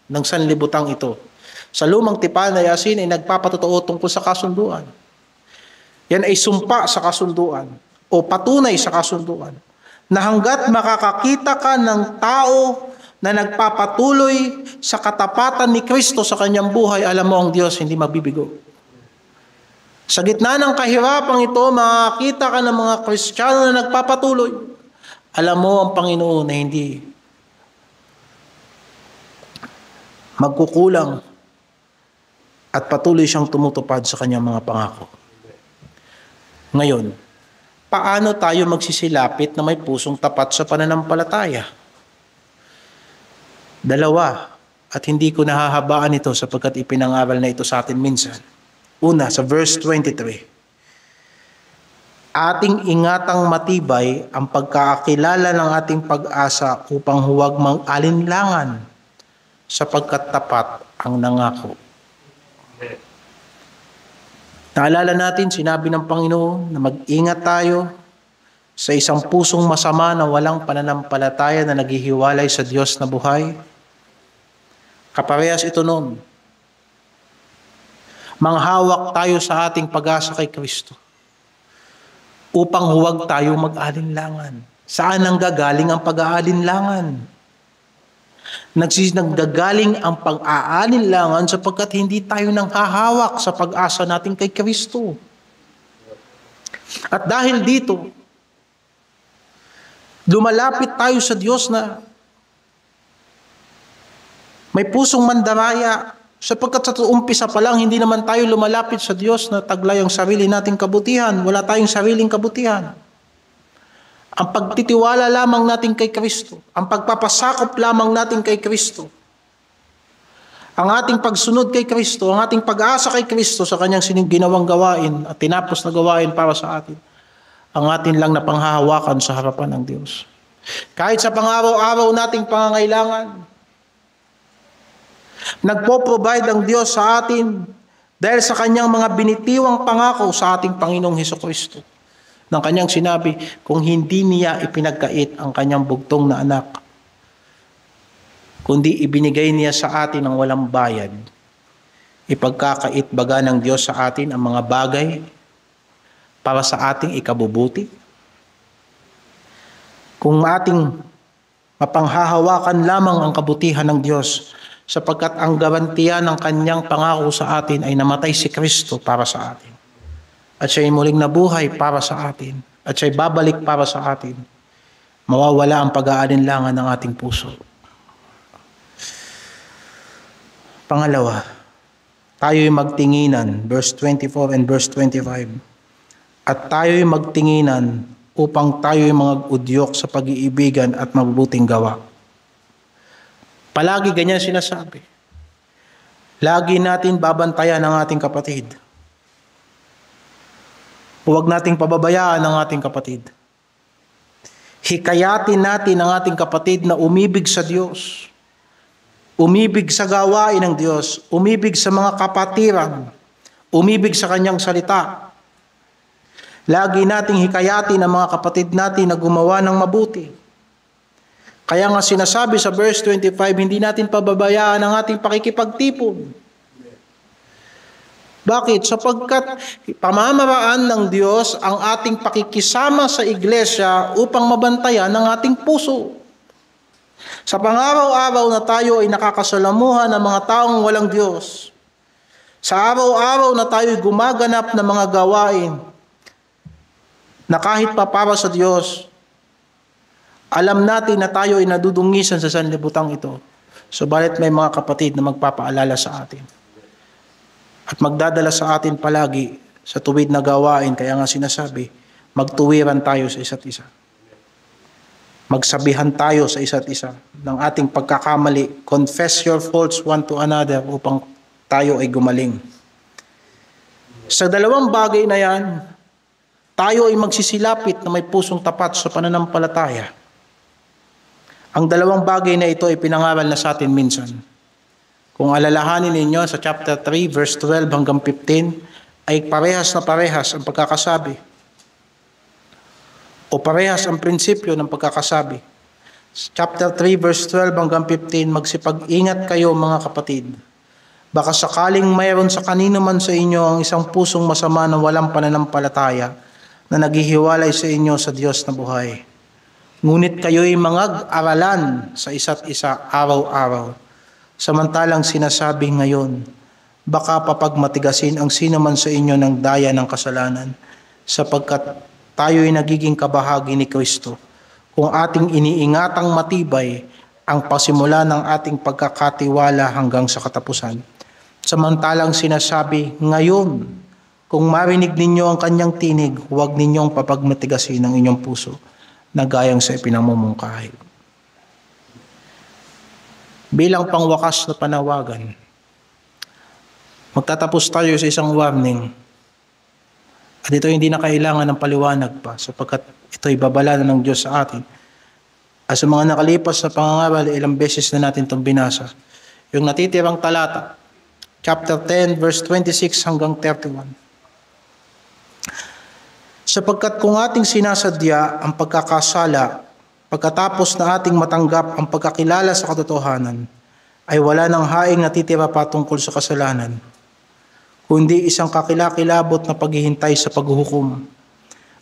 ng sanlibutang ito. Sa lumang tipan ay asin ay nagpapatotoo tungkol sa kasunduan. Yan ay sumpa sa kasunduan o patunay sa kasunduan na hanggat makakakita ka ng tao na nagpapatuloy sa katapatan ni Kristo sa kanyang buhay, alam mo ang Diyos hindi mabibigo. Sa gitna ng kahirapang ito, makakita ka ng mga Kristiyano na nagpapatuloy. Alam mo ang Panginoon na hindi magkukulang at patuloy siyang tumutupad sa kanyang mga pangako. Ngayon, paano tayo magsisilapit na may pusong tapat sa pananampalataya? Dalawa, at hindi ko nahahabaan ito sapagkat ipinangaral na ito sa atin minsan. Una, sa verse 23. Ating ingatang matibay ang pagkakakilala ng ating pag-asa upang huwag mag-alinlangan sapagkat tapat ang nangako. Naalala natin, sinabi ng Panginoon na mag-ingat tayo sa isang pusong masama na walang pananampalataya na naghihiwalay sa Diyos na buhay. Kaparehas ito noon. Manghawak tayo sa ating pag-asa kay Kristo upang huwag tayo mag-alinlangan. Saan ang gagaling ang pag-aalinlangan? Naggagaling ang pag-aalinlangan sapagkat hindi tayo nang hahawak sa pag-asa natin kay Kristo. At dahil dito, lumalapit tayo sa Diyos na may pusong mandaraya sapagkat sa umpisa pa lang hindi naman tayo lumalapit sa Diyos na taglay ang sarili nating kabutihan. Wala tayong sariling kabutihan. Ang pagtitiwala lamang natin kay Kristo, ang pagpapasakop lamang natin kay Kristo, ang ating pagsunod kay Kristo, ang ating pag-asa kay Kristo sa kanyang ginawang gawain at tinapos na gawain para sa atin, ang atin lang na panghahawakan sa harapan ng Diyos. Kahit sa pang-araw-araw nating pangangailangan, nagpo-provide ang Diyos sa atin dahil sa kanyang mga binitiwang pangako sa ating Panginoong Hesukristo. Ng kanyang sinabi, kung hindi niya ipinagkait ang kanyang bugtong na anak, kundi ibinigay niya sa atin ang walang bayad, ipagkakait baga ng Diyos sa atin ang mga bagay para sa ating ikabubuti. Kung ating mapanghahawakan lamang ang kabutihan ng Diyos, sapagkat ang garantiya ng kanyang pangako sa atin ay namatay si Kristo para sa atin. At siya'y muling nabuhay para sa atin. At siya'y babalik para sa atin. Mawawala ang pag-aalinlangan ng ating puso. Pangalawa, tayo'y magtinginan, verse 24 and verse 25. At tayo'y magtinginan upang tayo'y mag-udyok sa pag-iibigan at mabubuting gawa. Palagi ganyan sinasabi. Lagi natin babantayan ang ating kapatid. Huwag nating pababayaan ang ating kapatid. Hikayatin natin ang ating kapatid na umibig sa Diyos. Umibig sa gawain ng Diyos. Umibig sa mga kapatiran. Umibig sa kanyang salita. Lagi nating hikayatin ang mga kapatid natin na gumawa ng mabuti. Kaya nga sinasabi sa verse 25, hindi natin pababayaan ang ating pakikipagtipon. Bakit? Sapagkat pamamaraan ng Diyos ang ating pakikisama sa iglesia upang mabantayan ang ating puso. Sa pang-araw-araw na tayo ay nakakasalamuhan ng mga taong walang Diyos. Sa araw-araw na tayo ay gumaganap ng mga gawain na kahit pa para sa Diyos, alam natin na tayo ay nadudungisan sa sanlibutang ito. Subalit may mga kapatid na magpapaalala sa atin. At magdadala sa atin palagi sa tuwid na gawain. Kaya nga sinasabi, magtuwiran tayo sa isa't isa. Magsabihan tayo sa isa't isa ng ating pagkakamali. Confess your faults one to another upang tayo ay gumaling. Sa dalawang bagay na yan, tayo ay magsisilapit na may pusong tapat sa pananampalataya. Ang dalawang bagay na ito ay pinangaral na sa atin minsan. Kung alalahanin ninyo sa chapter 3, verse 12 hanggang 15, ay parehas na parehas ang pagkakasabi. O parehas ang prinsipyo ng pagkakasabi. Chapter 3 verse 12 hanggang 15, magsipag-ingat kayo mga kapatid. Baka sakaling mayroon sa kanino man sa inyo ang isang pusong masama na walang pananampalataya na naghihiwalay sa inyo sa Diyos na buhay. Ngunit kayo'y mangag-aralan sa isa't isa araw-araw. Samantalang sinasabi ngayon, baka papagmatigasin ang sino man sa inyo ng daya ng kasalanan, sapagkat tayo'y nagiging kabahagi ni Kristo kung ating iniingatang matibay ang pasimula ng ating pagkakatiwala hanggang sa katapusan. Samantalang sinasabi, ngayon, kung marinig ninyo ang kanyang tinig, huwag ninyong papagmatigasin ang inyong puso na gayang sa ipinamumungkahi. Bilang pangwakas na panawagan, magtatapos tayo sa isang warning. At ito hindi na kailangan ng paliwanag pa sapagkat ito'y babala na ng Diyos sa atin. At sa mga nakalipas na pangangaral, ilang beses na natin itong binasa. Yung natitirang talata, chapter 10, verse 26 hanggang 31. Sapagkat kung ating sinasadya ang pagkakasala, pagkatapos na ating matanggap ang pagkakilala sa katotohanan, ay wala ng haing natitira pa tungkol sa kasalanan, kundi isang kakilakilabot na paghihintay sa paghuhukom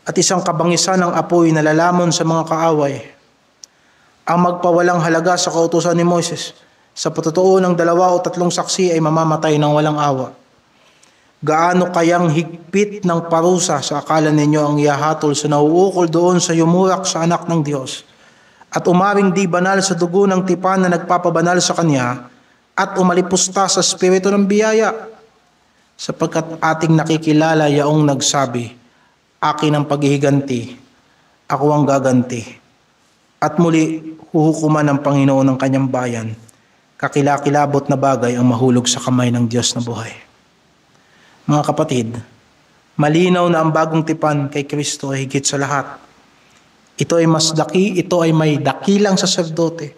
at isang kabangisan ng apoy na lalamon sa mga kaaway. Ang magpawalang halaga sa kautusan ni Moises, sa patutuo ng 2 o 3 saksi ay mamamatay ng walang awa. Gaano kayang higpit ng parusa sa akala ninyo ang ihahatol sa nauukol doon sa yumurak sa anak ng Diyos at umaring di banal sa dugo ng tipan na nagpapabanal sa Kanya at umalipusta sa espiritu ng biyaya, sapagkat ating nakikilala yaong nagsabi, akin ang paghihiganti, ako ang gaganti. At muli huhukuman ng Panginoon ng kanyang bayan. Kakilakilabot na bagay ang mahulog sa kamay ng Diyos na buhay. Mga kapatid, malinaw na ang bagong tipan kay Kristo ay higit sa lahat. Ito ay may dakilang saserdote,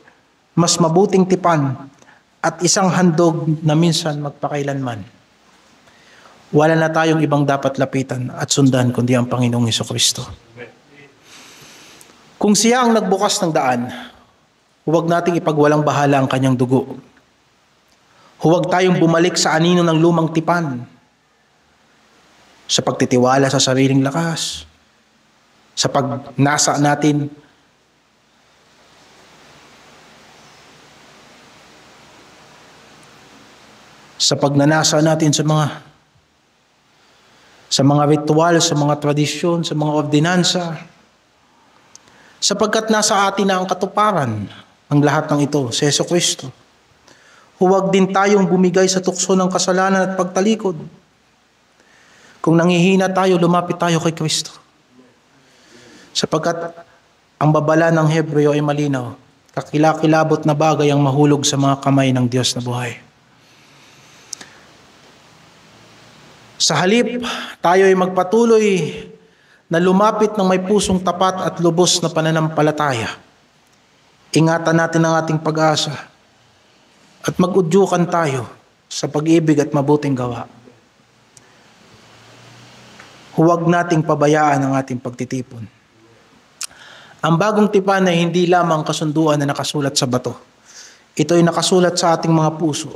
mas mabuting tipan, at isang handog na minsan magpakailanman. Wala na tayong ibang dapat lapitan at sundan kundi ang Panginoong Hesukristo. Kung siya ang nagbukas ng daan, huwag nating ipagwalang bahala ang kanyang dugo. Huwag tayong bumalik sa anino ng lumang tipan sa pagtitiwala sa sariling lakas, sa pagnasa natin sa pagnanasa natin sa mga ritual, sa mga tradisyon, sa mga ordinansa, sapagkat nasa atin na ang katuparan ng lahat ng ito, si Hesukristo. Huwag din tayong bumigay sa tukso ng kasalanan at pagtalikod. Kung nangihina tayo, lumapit tayo kay Kristo. Sapagkat ang babala ng Hebreo ay malinaw, kakilakilabot na bagay ang mahulog sa mga kamay ng Diyos na buhay. Sa halip, tayo ay magpatuloy na lumapit ng may pusong tapat at lubos na pananampalataya. Ingatan natin ang ating pag-asa at mag-udyukan tayo sa pag-ibig at mabuting gawa. Huwag nating pabayaan ang ating pagtitipon. Ang bagong tipan ay hindi lamang kasunduan na nakasulat sa bato. Ito ay nakasulat sa ating mga puso.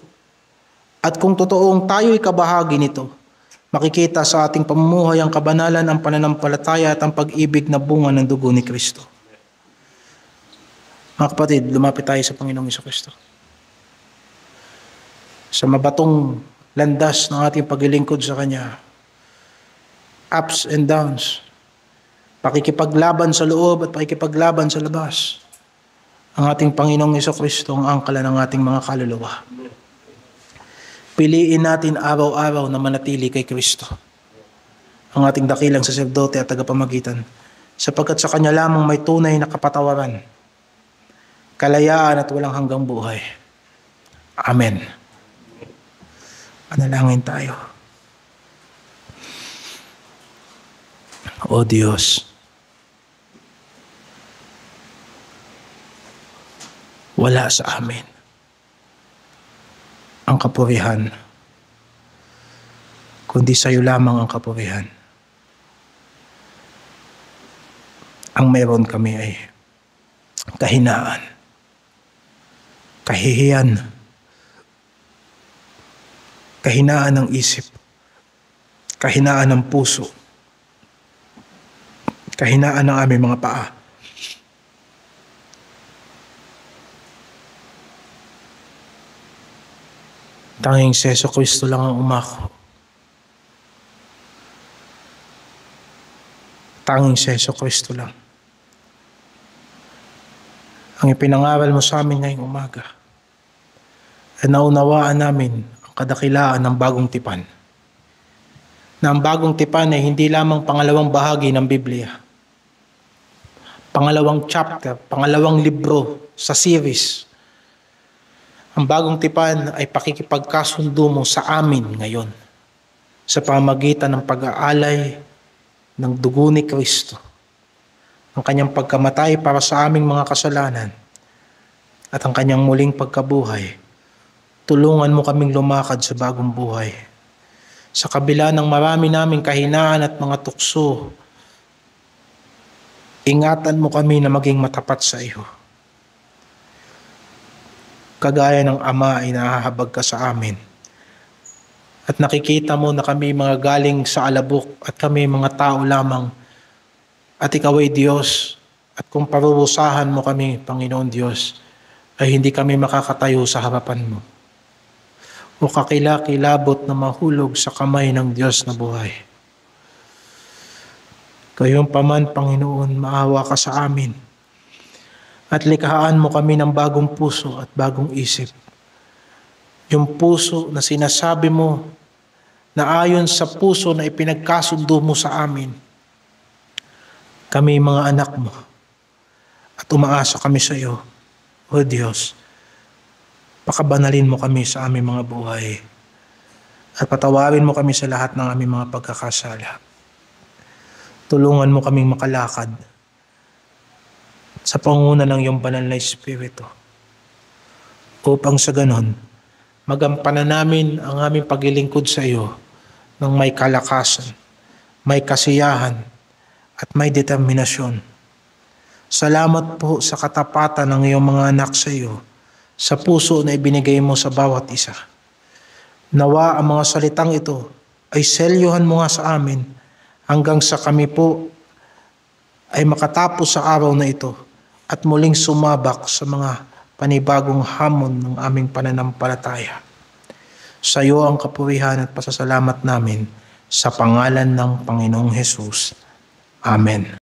At kung totoong tayo'y kabahagi nito, makikita sa ating pamumuhay ang kabanalan, ang pananampalataya at ang pag-ibig na bunga ng dugo ni Kristo. Mga kapatid, lumapit tayo sa Panginoong Hesukristo. Sa mabatong landas ng ating paglilingkod sa Kanya, ups and downs, pakikipaglaban sa loob at pakikipaglaban sa labas, ang ating Panginoong Hesukristo ang angkala ng ating mga kaluluwa. Piliin natin araw-araw na manatili kay Kristo, ang ating dakilang saserdote at tagapamagitan, sapagkat sa Kanya lamang may tunay na kapatawaran, kalayaan at walang hanggang buhay. Amen. Panalangin tayo. O Diyos, wala sa amin ang kapurihan, kundi sa iyo lamang ang kapurihan. Ang mayroon kami ay kahinaan, kahihiyan, kahinaan ng isip, kahinaan ng puso, kahinaan ng aming mga paa. Tanging si Jesucristo lang ang umako. Tanging si Jesucristo lang ang ipinangaral mo sa amin ngayong umaga. At naunawaan namin ang kadakilaan ng bagong tipan. Na ang bagong tipan ay hindi lamang pangalawang bahagi ng Biblia. Pangalawang chapter, pangalawang libro sa series. Ang bagong tipan ay pakikipagkasundo mo sa amin ngayon sa pamamagitan ng pag-aalay ng dugo ni Kristo, ang kanyang pagkamatay para sa aming mga kasalanan at ang kanyang muling pagkabuhay. Tulungan mo kaming lumakad sa bagong buhay. Sa kabila ng marami naming kahinaan at mga tukso, ingatan mo kami na maging matapat sa iyo. Kagaya ng Ama ay nahahabag ka sa amin. At nakikita mo na kami mga galing sa alabok at kami mga tao lamang. At ikaw ay Diyos. At kung parurusahan mo kami, Panginoon Diyos, ay hindi kami makakatayo sa harapan mo. O kakilakilabot na mahulog sa kamay ng Diyos na buhay. Kayong paman, Panginoon, maawa ka sa amin. At likhaan mo kami ng bagong puso at bagong isip. Yung puso na sinasabi mo na ayon sa puso na ipinagkasundo mo sa amin. Kami mga anak mo at umaasa kami sa iyo, O Diyos. Pakabanalin mo kami sa aming mga buhay at patawarin mo kami sa lahat ng aming mga pagkakasala. Tulungan mo kaming makalakad sa pangunguna ng iyong banal na Espiritu. Upang sa ganon, magampanan namin ang aming paglilingkod sa iyo ng may kalakasan, may kasiyahan, at may determinasyon. Salamat po sa katapatan ng iyong mga anak sa iyo, sa puso na ibinigay mo sa bawat isa. Nawa ang mga salitang ito ay selyuhan mo nga sa amin hanggang sa kami po ay makatapos sa araw na ito at muling sumabak sa mga panibagong hamon ng aming pananampalataya. Sa iyo ang kapurihan at pasasalamat namin sa pangalan ng Panginoong Hesus. Amen.